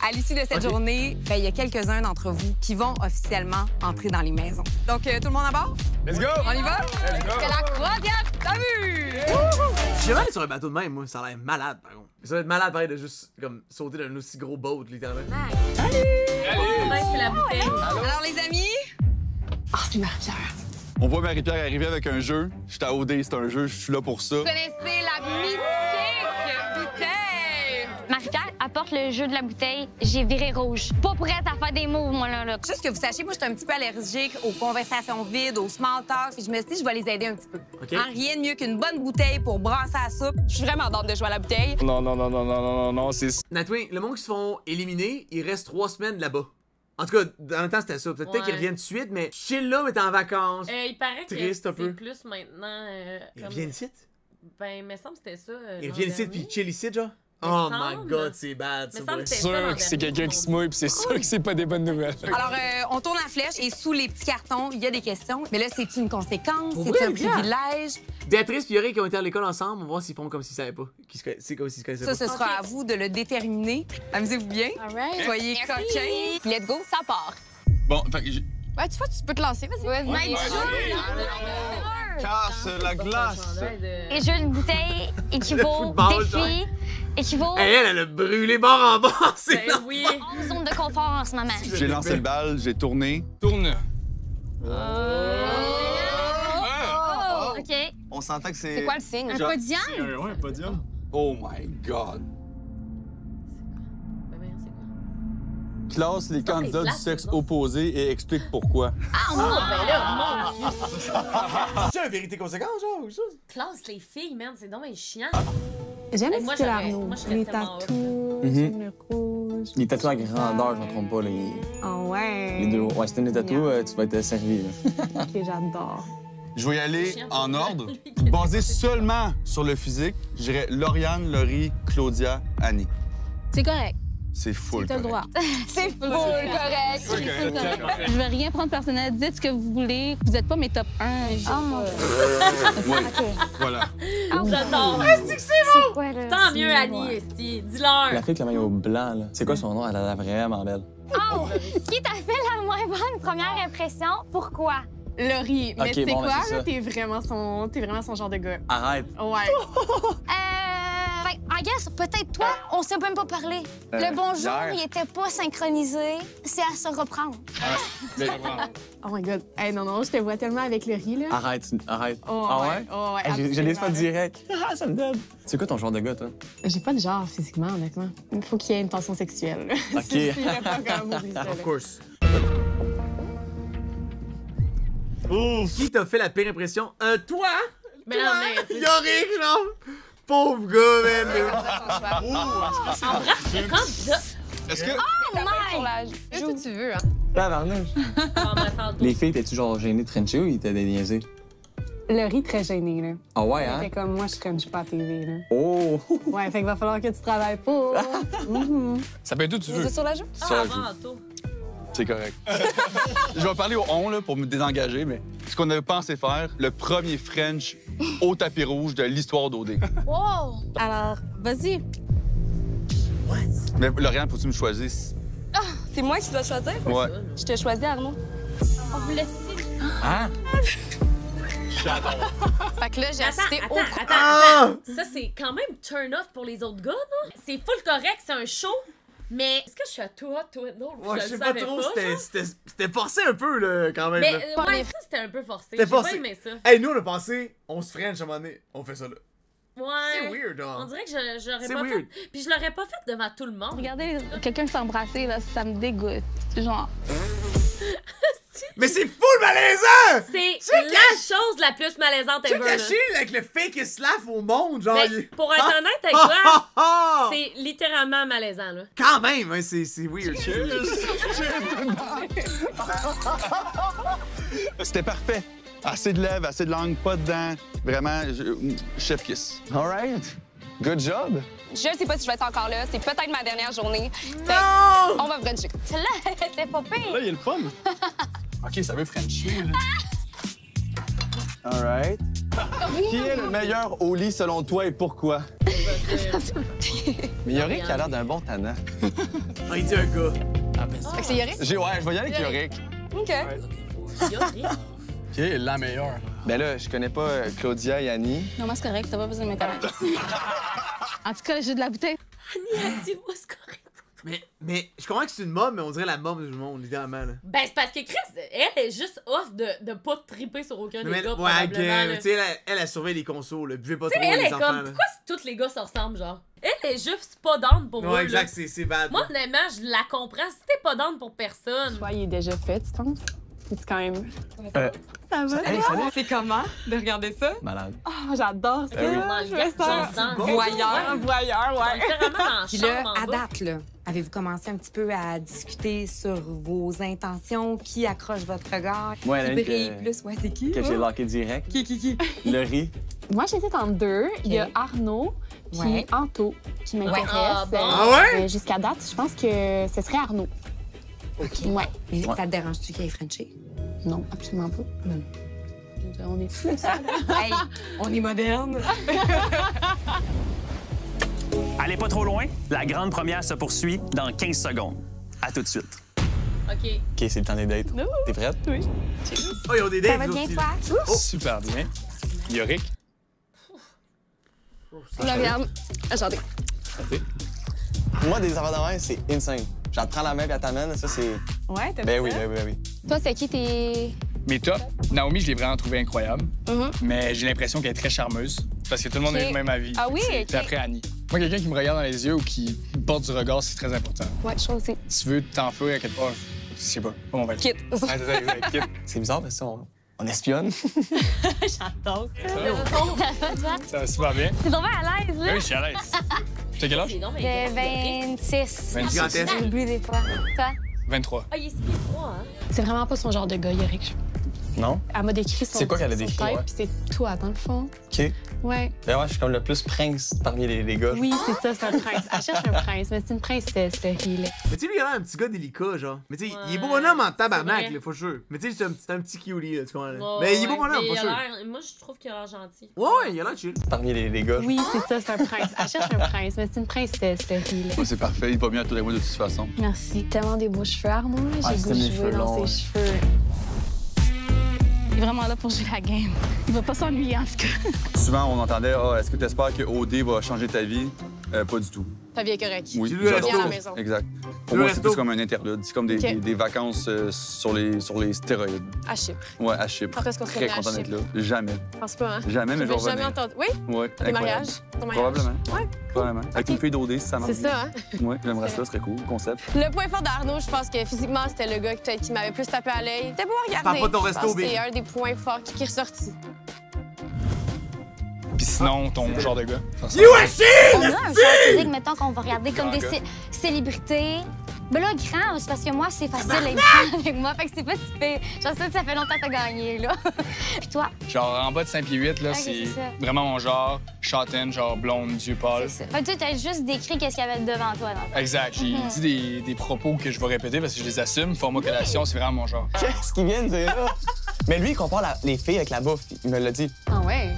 S14: À l'issue de cette journée, ben, il y a quelques-uns d'entre vous qui vont officiellement entrer dans les maisons. Donc, tout le monde à bord?
S12: Let's go!
S14: On y va?
S12: Let's go!
S14: C'est la croisière, t'as vu?
S1: Je vais aller sur un bateau de même, moi. Ça a l'air malade, par contre. Ça va être malade, pareil, de juste comme sauter d'un aussi gros boat, littéralement.
S3: Salut! C'est la bouteille.
S14: Alors, les amis...
S7: Ah, c'est Marie-Pierre.
S2: On voit Marie-Pierre arriver avec un jeu. J'étais à OD, c'est un jeu, je suis là pour ça.
S14: Vous connaissez la mythique bouteille?
S8: Marie-Pierre apporte le jeu de la bouteille. J'ai viré rouge. Pas prête à faire des moves, moi, là.
S14: Juste que vous sachiez, moi, je suis un petit peu allergique aux conversations vides, aux small talk. Puis je me suis dit, je vais les aider un petit peu.
S1: OK.
S14: Rien de mieux qu'une bonne bouteille pour brasser la soupe.
S13: Je suis vraiment d'ordre de jouer à la bouteille.
S12: Non, c'est...
S1: Nightwing, le monde qui se font éliminer, il reste 3 semaines là-bas. En tout cas, en même temps, c'était ça. Peut-être qu'ils reviennent tout de suite, mais chill là, mais t'es en vacances.
S3: Il paraît que
S1: Triste un peu.
S3: c'est plus maintenant...
S1: Ils reviennent ici?
S3: Ben, il me semble que c'était ça.
S1: Ils reviennent ici puis chill ici, genre? Oh my god, c'est bad, ça.
S12: C'est sûr que c'est quelqu'un qui se mouille, puis c'est sûr que c'est pas des bonnes nouvelles.
S14: Alors, on tourne la flèche et sous les petits cartons, il y a des questions. Mais là, c'est une conséquence,
S1: Pour
S14: c'est
S1: vrai,
S14: un
S1: bien.
S14: privilège.
S1: Béatrice et Yorick qui ont été à l'école ensemble, on va voir s'ils font comme s'ils savaient pas. C'est comme s'ils se connaissaient
S14: Ça,
S1: pas.
S14: ce sera à vous de le déterminer. Amusez-vous bien.
S13: All right.
S14: Soyez coquins.
S13: Let's go, ça part.
S2: Bon, fait que
S7: Ouais, tu vois, tu peux te lancer, vas-y.
S13: Ouais,
S2: casse la glace.
S8: Et jeu de bouteille équivaut
S1: football,
S8: défi, équivaut
S1: Hey, elle a brûlé bord en bord, c'est
S3: Ben oui.
S8: en zone de confort en ce moment.
S2: J'ai lancé le bal, j'ai tourné.
S12: Tourne.
S8: OK.
S6: On s'entend que c'est...
S13: C'est quoi le signe?
S8: Un podium?
S6: Ouais, un podium.
S2: Oh my god.
S3: Ben, voyons, c'est quoi?
S2: classe les candidats du sexe opposé et explique pourquoi.
S3: Ah, non, ben là, mon Dieu.
S1: C'est un vérité conséquence, genre, ou ça?
S3: Classe les filles, man, c'est dommage chiant.
S15: J'aime
S3: Hey,
S15: le
S3: moi,
S15: style
S3: j'aurais-
S15: Arnaud.
S3: moi, je serais
S15: Les
S3: tellement
S15: tatous,
S6: Mhm.
S15: j'aime le rouge.
S6: Les tatous à grandeur, je ne me trompe pas.
S15: Ah ouais.
S6: Les deux. Ouais, si t'aimes des tatous, tu vas être servi. Là.
S15: Ok, j'adore.
S2: Je vais y aller en ordre, basé seulement sur le physique. Je dirais Lauriane, Laurie, Claudia, Annie.
S11: C'est correct.
S2: C'est full
S11: T'as le
S2: correct.
S11: droit.
S7: C'est full correct.
S2: Full correct.
S11: Je vais rien prendre personnel. Dites ce que vous voulez. Vous êtes pas mes top 1.
S8: Oh mon Dieu.
S2: Oui, voilà.
S3: J'adore.
S8: Est-ce que c'est bon?
S3: Tant mieux, Annie, esti. Dis-leur.
S6: La fille avec le maillot blanc, là. C'est quoi son nom? Elle a l'air vraiment belle.
S8: Oh! Qui t'a fait la moins bonne première impression? Pourquoi?
S11: Laurie, mais
S6: Ok,
S11: tu sais
S6: bon, ben,
S11: quoi,
S6: c'est
S11: là?
S6: ça.
S11: T'es vraiment son genre de gars.
S6: Arrête.
S11: Ouais.
S8: Ben, I guess, peut-être toi, on s'est même pas parlé. Le bonjour,
S6: hier.
S8: il était pas synchronisé. C'est à se reprendre.
S11: Oh my God. Hey, non, je te vois tellement avec Laurie, là.
S6: Arrête.
S11: Oh,
S6: Ah
S11: ouais?
S6: ouais?
S11: Oh, ouais,
S6: Hey, je l'ai pas
S11: absolument.
S6: direct. Ah, ça me donne. C'est quoi ton genre de gars, toi?
S11: J'ai pas de genre, physiquement, honnêtement. Il faut qu'il y ait une tension sexuelle. là.
S6: OK.
S11: Si je dirais pas comme oublie ça, là.
S1: Of course. Qui t'a fait la pire impression? Toi?
S3: Mais non, mais.
S1: Yorick, genre! Pauvre gars, man!
S3: Embrasse le candidat.
S2: Est-ce que.
S8: Oh my!
S7: Fais ce que tu veux, hein.
S6: Tabarnouche.
S3: Embrasse en dos.
S6: Les filles, t'es-tu genre gênées de Frencher ou ils étaient des niaisés?
S11: Laurie, très gênée, là.
S6: Ah ouais, hein?
S11: Fait comme moi, je crunch pas à TV, là.
S6: Oh!
S11: Ouais, fait qu'il va falloir que tu travailles pour. Mhm.
S12: Ça peut être où tu veux.
S7: C'est sur la joue?
S2: Ça,
S3: Avant, tôt.
S2: c'est correct. Je vais parler au on là, pour me désengager, mais ce qu'on avait pensé faire, le premier French au tapis rouge de l'histoire d'OD.
S8: Wow!
S11: Alors, vas-y.
S2: Mais Lauriane, faut que tu me choisisses?
S7: C'est moi qui dois choisir?
S2: Ouais.
S7: Je te choisis, Arnaud.
S3: On vous laisse.
S6: Hein?
S7: Fait que là, j'ai assisté au...
S3: Attends. Ça, c'est quand même turn off pour les autres gars, non? C'est full correct, c'est un show. Mais est-ce que je suis à toi, non?
S1: Ouais, je sais
S3: le
S1: pas
S3: savais
S1: trop,
S3: genre.
S1: c'était forcé un peu, là, quand même.
S3: Mais
S1: là.
S3: ouais, ça, c'était un peu forcé.
S1: C'était
S3: J'ai pas
S1: forcé.
S3: aimé ça.
S1: Hey, nous, on a pensé, on se French à un moment donné, on fait ça là.
S3: Ouais.
S1: C'est weird, hein.
S3: On dirait que j'aurais
S1: C'est
S3: pas
S1: weird.
S3: fait. Puis je l'aurais pas fait devant tout le monde.
S11: Regardez quelqu'un s'embrasser, là, ça me dégoûte. Genre.
S1: Mais c'est full malaisant!
S3: C'est
S1: C'est
S3: la
S1: caché-
S3: chose la plus malaisante
S1: Tu
S3: ever.
S1: sais,
S3: là.
S1: caché avec le fakest laugh au monde, genre.
S3: Mais
S1: il-
S3: pour être
S1: Ah!
S3: honnête avec
S1: Ah,
S3: toi,
S1: ah, ah!
S3: c'est littéralement malaisant, là.
S1: Quand même, hein, c'est weird.
S2: C'était parfait. Assez de lèvres, assez de langue, pas de dents. Vraiment, chef kiss.
S6: All right. Good job.
S7: Je sais pas si je vais être encore là. C'est peut-être ma dernière journée. Fait
S1: Non!
S7: on va bruncher.
S8: Celle-là, elle était pas pire.
S2: Là, il y a le pomme. OK, ça veut Frencher, là.
S6: All right. Qui est le meilleur au lit selon toi et pourquoi? Mais Yorick a l'air d'un bon tannant.
S1: Ah, il dit un gars.
S7: Fait que c'est Yorick?
S6: Ouais, je vais y aller avec Yorick.
S7: OK.
S12: OK, la meilleure.
S6: Ben là, je connais pas Claudia et Annie.
S11: Non, moi, c'est correct, t'as pas besoin de m'interrompre. En tout cas, j'ai de la bouteille.
S3: Annie a dit, moi, c'est correct.
S1: Mais je comprends que c'est une mob, mais on dirait la mob du monde, littéralement, là.
S3: Ben, c'est parce que Chris, elle est juste off de pas triper sur aucun
S1: Mais,
S3: des gars,
S1: ouais, ok,
S3: probablement, là.
S1: tu sais, elle surveille les consos, là. Buvez pas
S3: Tu
S1: trop,
S3: sais, elle
S1: les
S3: est
S1: enfants,
S3: comme,
S1: là.
S3: pourquoi tous les gars se ressemblent, genre? Elle est juste pas down pour eux,
S1: Ouais, exact,
S3: là.
S1: c'est bad.
S3: Moi,
S1: là.
S3: honnêtement, je la comprends. Si t'es pas down pour personne.
S11: Toi, il est déjà fait, tu penses? C'est quand même.
S14: Ça va,
S6: Hey,
S14: toi?
S6: salut.
S14: C'est comment de regarder ça?
S6: Malade.
S11: Oh, j'adore ça.
S6: Ah oui.
S3: On
S11: Je me sens
S14: Voyeur.
S11: voyeur, ouais.
S3: Littéralement dans le
S14: Puis
S3: champ
S14: là,
S3: en
S14: à
S3: bas.
S14: date, là, avez-vous commencé un petit peu à discuter sur vos intentions? Qui accroche votre regard?
S6: Ouais,
S14: qui
S6: là, que-
S14: brille plus? Ouais, c'est qui?
S6: Que j'ai locké direct.
S14: Qui?
S6: Laurie.
S11: Moi, j'hésite entre deux. Il y a Arnaud puis
S14: Ouais.
S11: Anto qui m'intéresse.
S3: Ah, bon.
S1: Ah ouais?
S11: Mais jusqu'à date, je pense que ce serait Arnaud.
S14: OK.
S11: Ouais.
S14: Mais ça te dérange-tu qu'il ait Frenché?
S11: Non, absolument pas.
S14: Non.
S11: On est fous, ça.
S14: Hey, on est moderne.
S9: Allez pas trop loin, la grande première se poursuit dans 15 secondes. À tout de suite.
S3: OK.
S6: OK, c'est le temps des dates. T'es prête?
S11: Oui.
S1: Oh, ils ont des dates,
S8: Ça va
S1: vous
S8: bien,
S1: aussi.
S8: toi?
S12: Super bien. Yorick.
S11: Regarde. Attendez.
S6: Pour moi, des affaires de même, c'est insane. Genre, prends la main et elle t'amène, ça, c'est...
S11: Ouais, t'as
S6: Ben
S11: vu
S6: oui,
S11: ça?
S6: ben oui, ben oui.
S11: Toi, c'est qui tes...
S12: Mes tops, Naomi, je l'ai vraiment trouvée incroyable.
S11: Mhm.
S12: Mais j'ai l'impression qu'elle est très charmeuse. Parce que tout le monde a eu le même avis.
S11: Ah oui?
S12: Puis
S11: OK.
S12: après, Annie.
S16: Moi, quelqu'un qui me regarde dans les yeux ou qui porte du regard, c'est très important.
S4: Ouais, je trouve aussi.
S16: Si tu veux t'enfuir à quelque part, je sais pas mon va être.
S4: Quitte.
S16: Ouais, c'est ça, exact, quitte.
S17: C'est bizarre parce qu'on espionne.
S11: J'adore
S16: Ça va super bien.
S8: T'es tombé à l'aise, là?
S16: Oui, je suis à l'aise. T'as quel âge?
S8: De 26.
S16: 26.
S8: J'oublie des fois. Toi?
S16: 23.
S3: Ah, il est 6'3", hein?
S11: C'est vraiment pas son genre de gars, Yorick.
S17: Non?
S11: Elle m'a décrit son
S17: C'est quoi qu'elle a
S11: son
S17: décrit,
S11: type,
S17: ouais?
S11: puis c'est toi, dans le fond.
S17: OK.
S11: Ouais.
S17: Ben ouais, je suis comme le plus prince parmi les gars.
S11: Oui, c'est ça, c'est un prince. Elle cherche un prince, mais c'est une princesse, le Healy.
S1: Mais tu sais, lui, il a l'air un petit gars délicat, genre. Mais tu sais, il est beau bonhomme en tabarnak,
S3: vrai.
S1: là, faut sûr. Mais tu sais, c'est un petit cutie, là, tu comprends?
S3: Ouais,
S1: Mais il est beau
S3: ouais,
S1: bonhomme,
S3: mais
S1: faut
S3: il a
S1: sûr.
S3: l'air- Moi, je trouve qu'il a l'air gentil.
S1: Ouais, il a l'air chill.
S17: Parmi les gars.
S11: Oui, c'est ça, c'est un prince. Elle cherche un prince, mais c'est une princesse, le Healy.
S2: Oh, c'est parfait, il est pas bien à tous les mois de toute façon.
S11: Merci. Tellement des beaux cheveux, Arnaud.
S17: Ah,
S11: J'ai
S17: c'est
S11: goût de
S17: mes
S11: jouer
S17: cheveux
S11: dans
S17: longs,
S11: ses cheveux. Il est vraiment là pour jouer la game. Il va pas s'ennuyer, en tout cas.
S2: Souvent, on entendait « Ah, est-ce que tu espères que OD va changer ta vie? » Pas du tout.
S11: Ta vie est correcte.
S2: Oui,
S1: Tu veux
S2: j'adore
S1: resto.
S2: ça.
S11: À la maison.
S2: Exact. Pour
S1: Le
S2: moi, c'est
S1: resto.
S2: plus comme un interlude. C'est comme
S11: Ok.
S2: des vacances sur les stéroïdes.
S11: À Chypre.
S2: Ouais, à Chypre.
S11: Quand est-ce qu'on se
S2: Très
S11: remet à
S2: content d'être là.
S11: Chypre?
S2: Jamais.
S11: Je pense pas, hein?
S2: Jamais, mais je vais
S11: J'avais jamais
S2: revenir.
S11: entendu. Oui?
S2: Ouais,
S11: Des
S2: incroyable.
S11: mariages? Ton mariage?
S2: Probablement.
S11: Ouais.
S2: Probablement. Avec une fille d'OD, si ça marche.
S11: C'est ça, hein?
S2: Oui, j'aimerais ça, ce serait cool. Concept.
S11: Le point fort d'Arnaud, je pense que physiquement, c'était le gars qui m'avait plus tapé à l'œil. C'était beau à regarder.
S1: Parle pas de ton
S11: Je
S1: resto,
S11: pense que
S1: Big.
S11: C'est un des points forts qui est ressorti.
S16: Puis sinon, ton genre de gars. Ça
S1: You a shit!
S8: On a un genre physique, mettons, qu'on va regarder comme des célébrités. Ben là, grand, c'est parce que moi, c'est facile d'être grand avec moi. Fait que c'est pas si pire. Genre, ça fait longtemps que t'as gagné, là. Puis toi?
S16: Genre en bas de 5 pieds 8, là,
S8: Ok,
S16: c'est
S8: c'est ça.
S16: vraiment mon genre. Châtaine, genre blonde, yeux pâles.
S8: C'est ça. Fait que tu t'as juste décrit qu'est-ce qu'il y avait devant toi, dans le fond.
S16: Exact. J'ai dit des propos que je vais répéter parce que je les assume. Format collation, c'est vraiment mon genre.
S17: Qu'est-ce qu'il vient de dire là? Mais lui, il compare les filles avec la bouffe. Il me l'a dit.
S11: Ah ouais?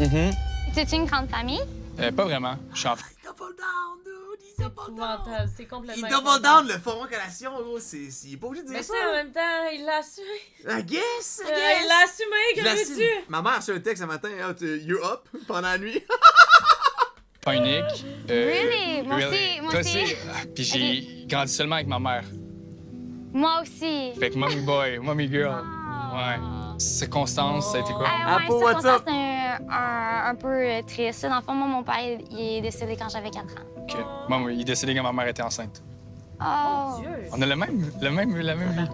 S8: T'es-tu une grande famille?
S16: Pas vraiment. Je suis en...
S1: Double down, dude!
S3: C'est épouvantable, c'est complètement
S1: Il double down, le format collation, gros, il est pas obligé de dire
S3: Mais
S1: ça.
S3: ça, en même temps, il l'a assumé.
S1: I guess,
S3: Il l'a assumé,
S1: Je
S3: que
S1: l'assume.
S3: veux-tu?
S1: Ma mère a reçu un texte ce matin, oh, you're up, pendant la nuit.
S16: Pas unique.
S8: Really? Moi
S16: really.
S8: aussi, moi
S16: Toi
S8: aussi.
S16: Puis j'ai grandi seulement avec ma mère.
S8: Moi aussi.
S16: Fait que mommy boy, mommy girl. Ouais. C'est Constance, ça a été quoi?
S8: Ouais,
S1: pour
S8: ça,
S1: what's up?
S8: c'est un peu triste. Dans le fond, moi, mon père, il est décédé quand j'avais 4 ans.
S16: OK. Moi, il est décédé quand ma mère était enceinte.
S8: Oh!
S16: On a la même vie.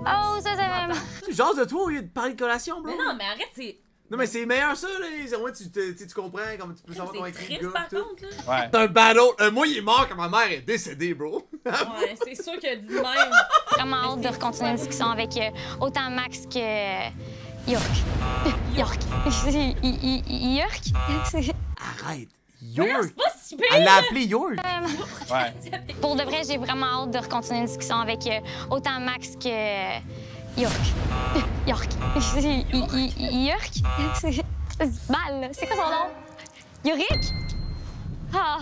S8: Oh, ça, c'est...
S1: Tu jases de toi au lieu de parler de collation, bro.
S3: Mais non, mais arrête, c'est...
S1: Non, mais c'est meilleur ça, là. Au moins, tu comprends, comme tu peux savoir comment
S3: C'est
S1: écrire
S3: triste,
S1: le gars.
S3: par
S1: tout.
S3: contre, là.
S16: Ouais.
S1: C'est un battle. Moi, il est mort quand ma mère est décédée, bro.
S3: Ouais, c'est sûr que dit de même.
S8: Vraiment hâte de continuer une discussion avec autant Max que York. York. York?
S1: Arrête.
S3: Voyons,
S1: York.
S3: c'est pas si pire!
S1: Elle l'a appelé York.
S16: Ouais.
S8: Pour de vrai, j'ai vraiment hâte de continuer une discussion avec autant Max que York. York. York? C'est mal, là. C'est quoi son nom? Yorick? Ah!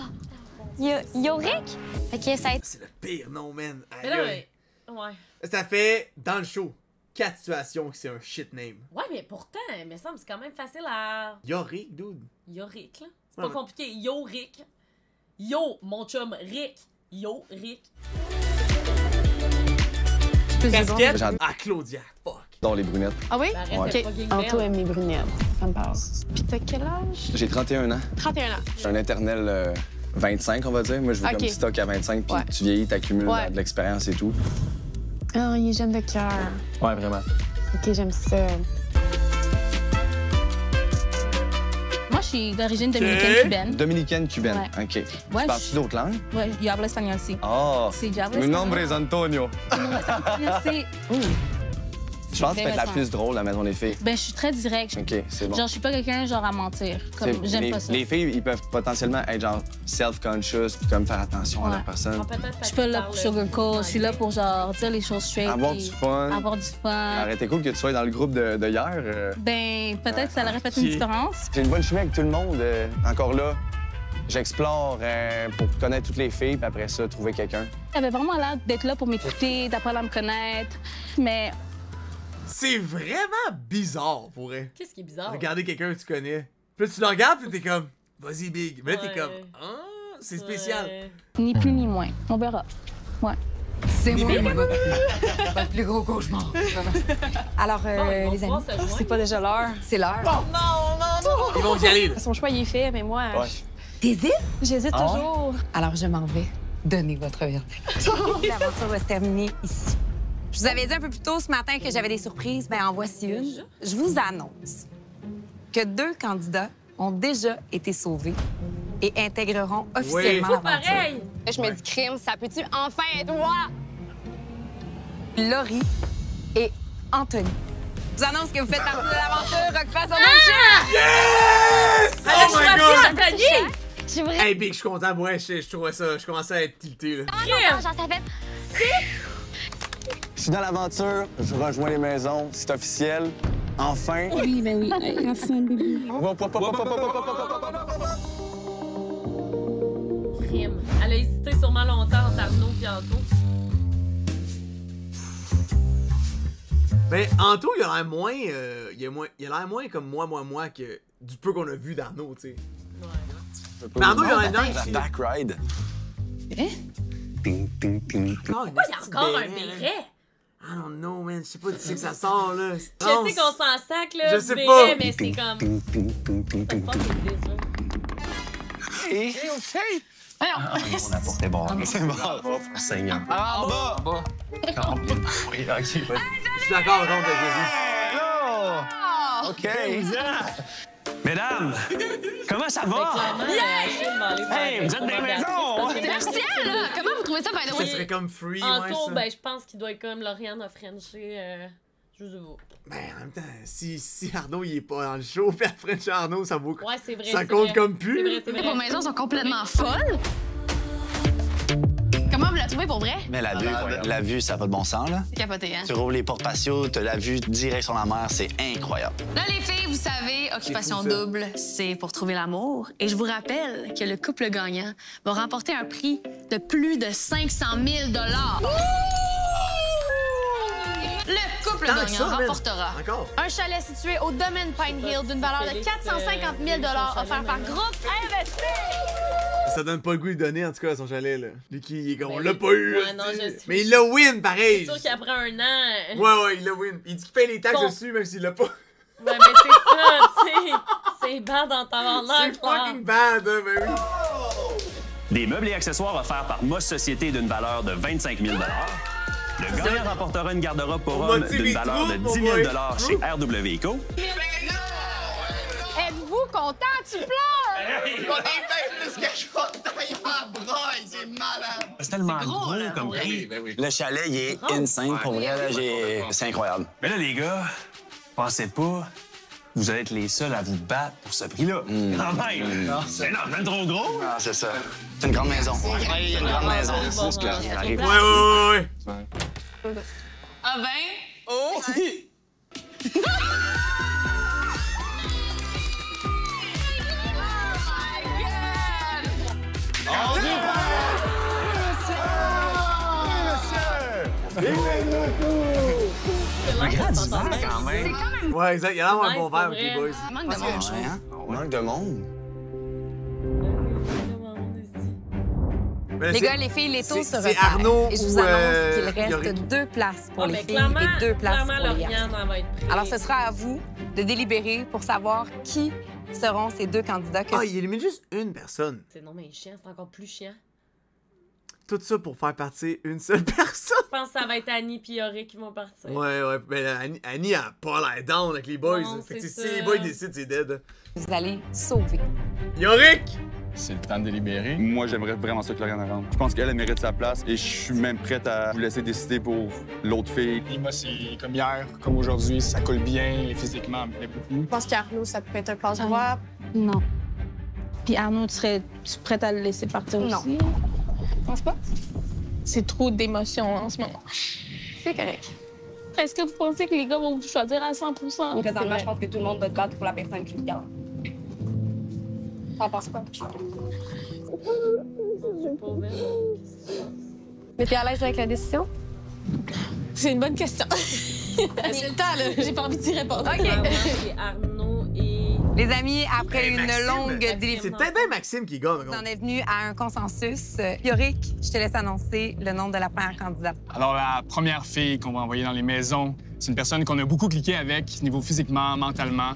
S8: Yorick? Ok, ça a été...
S1: C'est le pire nom, man.
S3: Mais
S1: Aïe,
S3: non,
S1: aïe.
S3: mais... Ouais.
S1: Ça fait, dans le show, 4 situations que c'est un shit name.
S3: Ouais, mais pourtant, il me semble que c'est quand même facile à...
S1: Yorick, dude.
S3: Yorick, là. C'est
S1: Ouais,
S3: pas compliqué. Yo, Rick. Yo, mon chum, Rick. Yo, Rick.
S1: Casquette à Claudia. Fuck.
S17: Dans les brunettes.
S11: Ah oui?
S3: Arrête
S17: Ouais.
S3: de fucking
S11: Anto
S3: merde.
S11: aime mes brunettes. Ça me parle. Puis t'as quel âge?
S17: J'ai 31 ans.
S11: 31 ans.
S17: Je suis un éternel 25, on va dire. Moi, je veux
S11: Ok.
S17: comme stock à 25, puis
S11: Ouais.
S17: tu vieillis, t'accumules
S11: Ouais.
S17: de l'expérience et tout.
S11: Oh, il est jeune de cœur.
S17: Ouais, vraiment.
S11: OK, j'aime ça.
S18: Moi, je suis d'origine dominicaine-cubaine.
S17: Dominicaine cubaine.
S18: Ouais.
S17: OK.
S18: Ouais,
S17: tu parles-tu d'autres langues?
S18: Ouais, yo hablo espagnol aussi.
S17: Oh!
S18: Sí, yo hablo
S17: Mi nombre es
S18: espagnol.
S17: Antonio.
S18: Sí.
S17: Je pense que tu peux être la
S18: Très
S17: plus drôle à la maison des filles.
S18: Ben, je suis très directe.
S17: OK, c'est bon.
S18: Genre, je suis pas quelqu'un genre à mentir. Comme,
S17: C'est-
S18: j'aime
S17: les,
S18: pas ça.
S17: Les filles, ils peuvent potentiellement être genre self-conscious puis comme faire attention à la
S18: Ouais.
S17: personne.
S18: Je suis pas là pour sugarcoat. Je suis là pour genre dire les choses straight.
S17: Avoir
S18: puis
S17: du fun.
S18: Avoir du fun.
S17: Arrête, c'est cool que tu sois dans le groupe de hier.
S18: Ben, peut-être que ça aurait fait une
S17: Ok.
S18: différence.
S17: J'ai une bonne chimie avec tout le monde. Encore là, j'explore pour connaître toutes les filles, puis après ça, trouver quelqu'un.
S18: T'avais vraiment l'air d'être là pour m'écouter, d'apprendre à me connaître. Mais
S1: C'est vraiment bizarre, pour elle.
S3: Qu'est-ce qui est bizarre?
S1: Regarder quelqu'un que tu connais. Puis là, tu le regardes, puis t'es comme, vas-y, big. Mais là, t'es
S3: Ouais.
S1: comme, ah, c'est spécial.
S18: ni plus ni moins. On verra. Ouais.
S14: C'est moi,
S1: Mais-
S14: votre plus gros cauchemar. Alors,
S3: Bon, ils vont
S14: les
S3: pouvoir
S14: amis,
S3: se joindre.
S14: c'est pas déjà l'heure? C'est l'heure.
S11: Non, non, non!
S1: Ils vont y aller, là.
S11: Son choix, il est fait, mais moi,
S17: Ouais.
S14: T'hésites?
S18: J'hésite toujours.
S14: Alors, je m'en vais donner votre verdict. L'aventure va se terminer ici. Je vous avais dit un peu plus tôt ce matin que j'avais des surprises. Bien, en voici une. Je vous annonce que 2 candidats ont déjà été sauvés et intégreront officiellement l'aventure.
S3: pareil!
S4: Je me dis, crime, ça peut-tu enfin être moi?
S14: Laurie et Anthony. Je vous annonce que vous faites partie de l'aventure Occupation Double.
S1: Yes!
S3: Elle a
S1: Oh my
S3: choisi
S1: god!
S3: Anthony!
S8: C'est vrai.
S1: Hey, Big, je suis content. Moi, je trouvais ça. Je commençais à être tilté, là.
S8: Genre, ça fait...
S17: Je suis dans l'aventure, je rejoins les maisons, c'est officiel. Enfin.
S15: Oui, ben oui. Enfin, bébé.
S3: Crime. Elle a hésité sûrement longtemps entre Arnaud et Anto.
S1: Mais Anto, il a l'air moins. Il a l'air moins comme moi que du peu qu'on a vu d'Arnaud, tu sais.
S3: Ouais.
S1: Mais Arnaud, il a l'air nice.
S6: La back ride.
S3: Pourquoi il y a encore un béret?
S1: I don't know, man. Je sais pas, tu sais que ça sort, là.
S3: Je sais qu'on s'en sac, là.
S1: Je sais
S3: béret,
S1: pas.
S3: Mais c'est comme. What the fuck is this, là?
S6: Hey,
S16: OK.
S9: On a porté bon.
S6: c'est bon.
S9: Seigneur.
S16: En bas.
S9: Oui, ok,
S1: Je suis d'accord, donc, vas-y.
S6: OK.
S9: Mesdames, comment ça va? Hey, vous êtes dans la maison!
S11: C'est officiel, là! Comment vous trouvez ça, by the
S1: Ça
S11: way?
S1: serait comme free,
S3: Anto,
S1: ouais, ça.
S3: ben, je pense qu'il doit être comme Lauriane a Frenché. Je sais pas.
S1: Ben, en même temps, si Arnaud, il est pas dans le show, puis après French Arnaud, ça vaut.
S3: Ouais, c'est vrai.
S1: Ça
S3: c'est
S1: compte
S3: vrai.
S1: comme plus.
S3: C'est vrai, c'est
S11: Vos
S3: vrai.
S11: maisons sont complètement folles. Comment vous la trouvez pour vrai?
S6: Mais la vue, ça n'a pas de bon sens, là.
S11: C'est capoté, hein?
S6: Tu rouvres les portes patio, t'as la vue direct sur la mer, c'est incroyable.
S11: Là, les filles, vous savez, Occupation
S1: fou, ça.
S11: Double, c'est pour trouver l'amour. Et je vous rappelle que le couple gagnant va remporter un prix de plus de 500 000 $. Le couple
S1: Tant que
S11: gagnant
S1: ça, man.
S11: remportera
S1: Encore.
S11: un chalet situé au domaine Pine Hill d'une valeur de 450 000 $ offert par Groupe Investi.
S1: Ça donne pas le goût de donner, en tout cas, à son chalet, là. Lui qui, il est comme, on
S3: Ben
S1: l'a
S3: oui.
S1: pas eu.
S3: Ouais, non,
S1: esti.
S3: je sais.
S1: Mais il l'a win, pareil.
S3: C'est sûr qu'après un an.
S1: Ouais, il l'a win. Il dit qu'il paye les taxes
S3: Bon.
S1: dessus, même s'il l'a pas.
S3: Ouais, mais c'est ça, tu sais. C'est bad dans ta
S1: C'est fucking bad, hein, ben oui.
S9: Des meubles et accessoires offerts par Moss Société d'une valeur de 25 000 $. Le gagnant remportera une garde-robe pour homme d'une valeur de 10 000 $ chez RW Eco.
S11: Êtes-vous content? Tu pleures?
S9: C'est tellement gros, comme prix.
S6: Le chalet, il est insane. Pour vrai, là, c'est incroyable.
S9: Mais là, les gars, pensez pas que vous allez être les seuls à vous battre pour ce prix-là. Quand même! C'est même trop gros!
S6: Ah, c'est ça. C'est une grande maison. C'est une grande maison. C'est ce que j'arrive.
S1: Ouais.
S11: Ah ben?
S7: Oh!
S1: Ouais, exact. Il y a l'air un bon
S3: Nice,
S1: verre
S3: pour
S1: avec les
S3: vrai.
S1: boys.
S11: Manque de
S6: Ouais,
S11: monde.
S6: hein? Manque de monde.
S1: Mais
S14: Les
S1: c'est-
S14: gars, les filles, les taux se
S1: c'est
S14: resserrent.
S1: Arnaud
S14: Et je vous
S1: ou,
S14: annonce qu'il reste
S1: Yorick.
S14: 2 places pour
S3: Ah,
S14: les
S3: mais
S14: filles
S3: clairement,
S14: et 2 places
S3: clairement,
S14: pour les garçons.
S3: Lauriane, elle va être prise.
S14: Alors, ce sera à vous de délibérer pour savoir qui seront ces 2 candidats que...
S1: Ah, il élimine juste une personne.
S3: C'est non, mais chiant, c'est encore plus chiant.
S1: Tout ça pour faire partir une seule personne.
S3: Je pense que ça va être Annie et Yorick qui vont partir.
S1: Ouais. Mais Annie a pas l'air down avec les boys.
S3: Non,
S1: Fait que
S3: c'est
S1: si
S3: ça.
S1: les boys décident, c'est dead.
S14: Vous allez sauver.
S1: Yorick!
S16: C'est le temps de délibérer.
S2: Moi, j'aimerais vraiment ça que Lauriane rentre. Je pense qu'elle mérite sa place et je suis même prête à vous laisser décider pour l'autre fille.
S16: Et moi, c'est comme hier, comme aujourd'hui, ça colle bien, et physiquement, elle me plaît beaucoup.
S18: Je pense qu'Arnaud, ça peut être un passe-droit. Non. Puis Arnaud, tu serais prête à le laisser partir
S4: Non.
S18: aussi?
S4: Je pense pas.
S18: C'est trop d'émotions en ce moment.
S4: C'est correct.
S18: Est-ce que vous pensez que les gars vont vous choisir à 100
S4: Présentement, je pense que tout le monde va se battre pour la personne qui le garde. T'en penses quoi? Mais t'es à l'aise avec la décision?
S18: C'est une bonne question. C'est le temps, là. J'ai pas envie d'y répondre.
S3: C'est Arnaud et...
S14: Les amis, après
S1: Hey,
S14: une
S1: Maxime,
S14: longue
S1: C'est
S14: délibération,
S1: peut-être bien Maxime qui gagne.
S14: on en est venu à un consensus. Yorick, je te laisse annoncer le nom de la première candidate.
S16: Alors, la première fille qu'on va envoyer dans les maisons, c'est une personne qu'on a beaucoup cliqué avec, niveau physiquement, mentalement.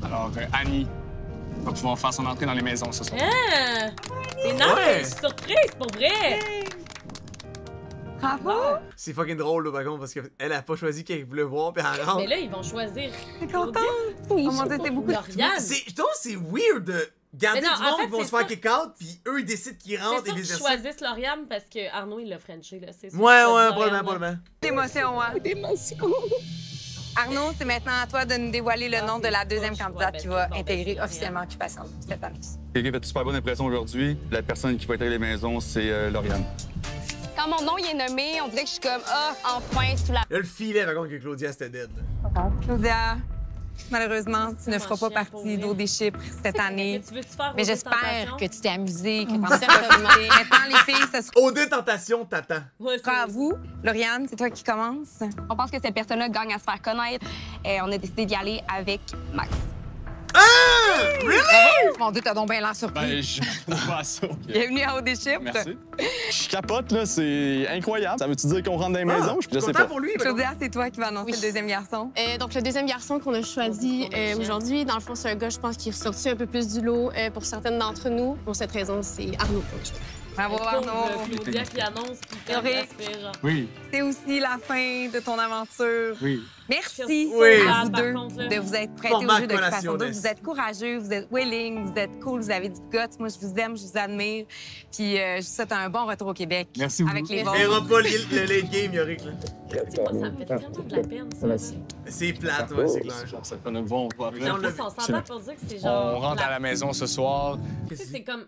S16: Alors, Annie va pouvoir faire son entrée dans les maisons ce soir.
S3: Ah! C'est nice!
S1: Ouais.
S3: Surprise, pour vrai!
S14: Bravo!
S1: C'est fucking drôle, là, par contre, parce qu'elle a pas choisi qu'elle voulait voir, puis elle rentre.
S3: Mais là, ils vont choisir.
S14: Je suis contente! Oh mon Dieu, c'est beaucoup de
S3: Lauriane.
S1: Je trouve que c'est weird de garder
S3: Mais non,
S1: du
S3: en
S1: monde
S3: fait,
S1: qui vont
S3: c'est
S1: se faire
S3: ça.
S1: kick-out, puis eux, ils décident qu'ils rentrent
S3: C'est
S1: et
S3: sûr qu'ils
S1: vice-versa.
S3: choisissent Lauriane parce que Arnaud, il l'a frenché, là. C'est sûr
S1: Ouais,
S3: qu'ils
S1: ouais,
S3: choisissent Lauriane,
S1: probablement.
S14: D'émotion, hein? D'émotion. Arnaud, c'est maintenant à toi de nous dévoiler le nom de la deuxième candidate qui va intégrer officiellement Occupation cette année.
S2: Quelqu'un fait une super bonne impression aujourd'hui. La personne qui va intégrer les maisons, c'est Lauriane.
S13: Quand mon nom il est nommé, on dirait que je suis comme ah, enfin, sous la.
S1: Là, le filet, par contre, que Claudia, c'était dead. là.
S14: Claudia, malheureusement, tu ne feras pas partie d'Eau Chypre cette année. Mais j'espère que tu t'es amusée, que tu t'es amusée. Maintenant, les filles, ce sera
S1: Au deux tentations, t'attends.
S14: à vous. Lauriane, c'est toi qui commence.
S13: On pense que cette personne-là gagne à se faire connaître. Et on a décidé d'y aller avec Max.
S1: Really?
S14: Mon Dieu, t'as donc bien l'air surpris.
S16: Ben, je trouve pas ça.
S14: Bienvenue à Eau Chypre.
S16: Merci.
S17: Je capote, là, c'est incroyable. Ça veut-tu dire qu'on rentre dans les maisons? Je sais
S1: Content
S17: pas.
S1: pour lui.
S14: Claudia, c'est toi qui vas annoncer le deuxième garçon.
S18: Donc, le deuxième garçon qu'on a choisi aujourd'hui, dans le fond, c'est un gars, je pense, qui est ressorti un peu plus du lot pour certaines d'entre nous. Pour cette raison, c'est Arnaud.
S14: Bravo, Arnaud.
S3: Claudia qui annonce, puis
S14: Yorick.
S16: Oui.
S14: C'est aussi la fin de ton aventure.
S16: Oui.
S14: Merci
S1: Oui.
S14: à vous
S3: Par
S14: deux
S3: contre, là.
S14: de vous être prêtés
S1: Format
S14: au jeu d'Occupation
S1: collation
S14: Double.
S1: d'Est.
S14: Vous êtes courageux, vous êtes willing, vous êtes cool, vous avez du guts. Moi, je vous aime, je vous admire. Puis je vous souhaite un bon retour au Québec.
S16: Merci beaucoup.
S14: Avec les
S1: On
S14: vôtres.
S1: verra pas le late game, Yorick, là.
S3: Moi, ça me fait tellement de la peine, ça.
S1: C'est plate, ouais, c'est clair.
S16: Ça fait une bonne fois après.
S3: En plus, on s'entend pour dire que c'est genre.
S16: On rentre à la maison ce soir.
S3: Tu sais, c'est comme.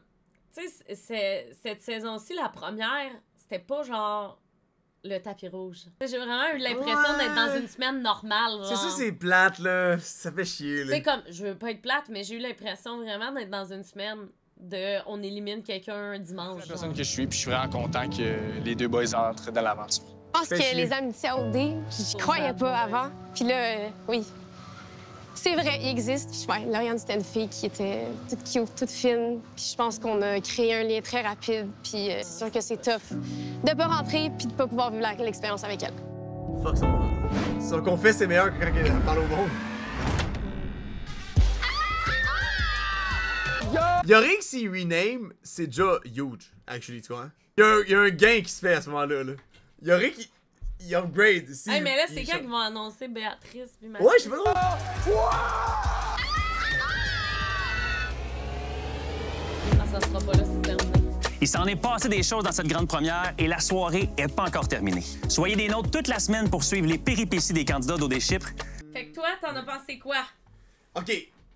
S3: Tu sais, cette saison-ci, la première, c'était pas genre le tapis rouge. J'ai vraiment eu l'impression d'être dans une semaine normale.
S1: C'est
S3: genre.
S1: ça, c'est plate, là. Ça fait chier,
S3: Tu
S1: là.
S3: sais, comme, je veux pas être plate, mais j'ai eu l'impression vraiment d'être dans une semaine de on élimine quelqu'un dimanche.
S16: La personne que je suis, puis je suis vraiment content que les deux boys entrent dans l'aventure.
S18: Je pense
S1: Fait
S18: que
S1: chier.
S18: les amitiés à OD, j'y croyais pas avant. Puis là, oui. C'est vrai, il existe. Puis, ouais, Lauriane, c'était une fille qui était toute cute, toute fine. Puis je pense qu'on a créé un lien très rapide. Puis c'est sûr que c'est tough de pas rentrer puis de pas pouvoir vivre l'expérience avec elle.
S1: Fuck son confesse, c'est meilleur que quand elle parle au monde. Yorick, s'il rename, c'est déjà huge, actually, tu vois. Il y a un gain qui se fait à ce moment-là, là. Yorick, il upgrade. Si
S3: Hey, mais là,
S1: il
S3: c'est quand
S1: change.
S3: qu'ils vont annoncer Béatrice puis Mathilde?
S1: Ouais, je sais pas trop.
S3: Ah, ça sera pas là, c'est terminé.
S9: Il s'en est passé des choses dans cette grande première et la soirée est pas encore terminée. Soyez des nôtres toute la semaine pour suivre les péripéties des candidats d'Eau Chypre.
S3: Fait que toi, t'en as pensé quoi?
S1: Ok,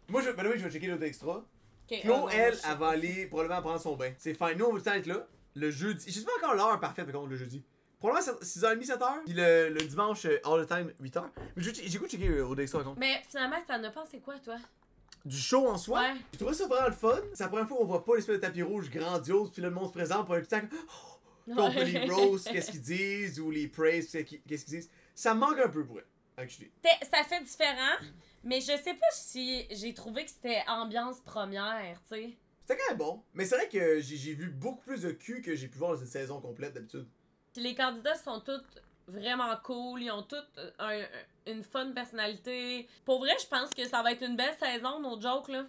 S1: moi, je vais checker l'autre extra.
S3: Okay,
S1: Flo, elle va aller probablement prendre son bain. C'est fine. Nous, on va tout le temps être là. Le jeudi. Je sais pas encore l'heure parfaite, par contre, le jeudi. Probablement 6h30, 7h. Puis le dimanche, all the time, 8h. Mais j'ai goût de checker au extra, par contre.
S3: Mais finalement, t'en as pensé quoi, toi?
S1: Du show en soi.
S3: Ouais.
S1: J'ai trouvé ça vraiment le fun. C'est la première fois qu'on voit pas l'espèce de tapis rouge grandiose. Puis là, le monde se présente pour un petit temps. Oh! Puis on voit les roasts, qu'est-ce qu'ils disent. Ou les praises, qu'est-ce qu'ils disent. Ça me manque un peu pour elle, actually.
S3: Ça fait différent, mais je sais pas si j'ai trouvé que c'était ambiance première, tu sais.
S1: C'était quand même bon. Mais c'est vrai que j'ai vu beaucoup plus de cul que j'ai pu voir dans une saison complète d'habitude.
S3: Puis les candidats sont tous vraiment cool, ils ont tous une fun personnalité. Pour vrai, je pense que ça va être une belle saison, nos jokes, là.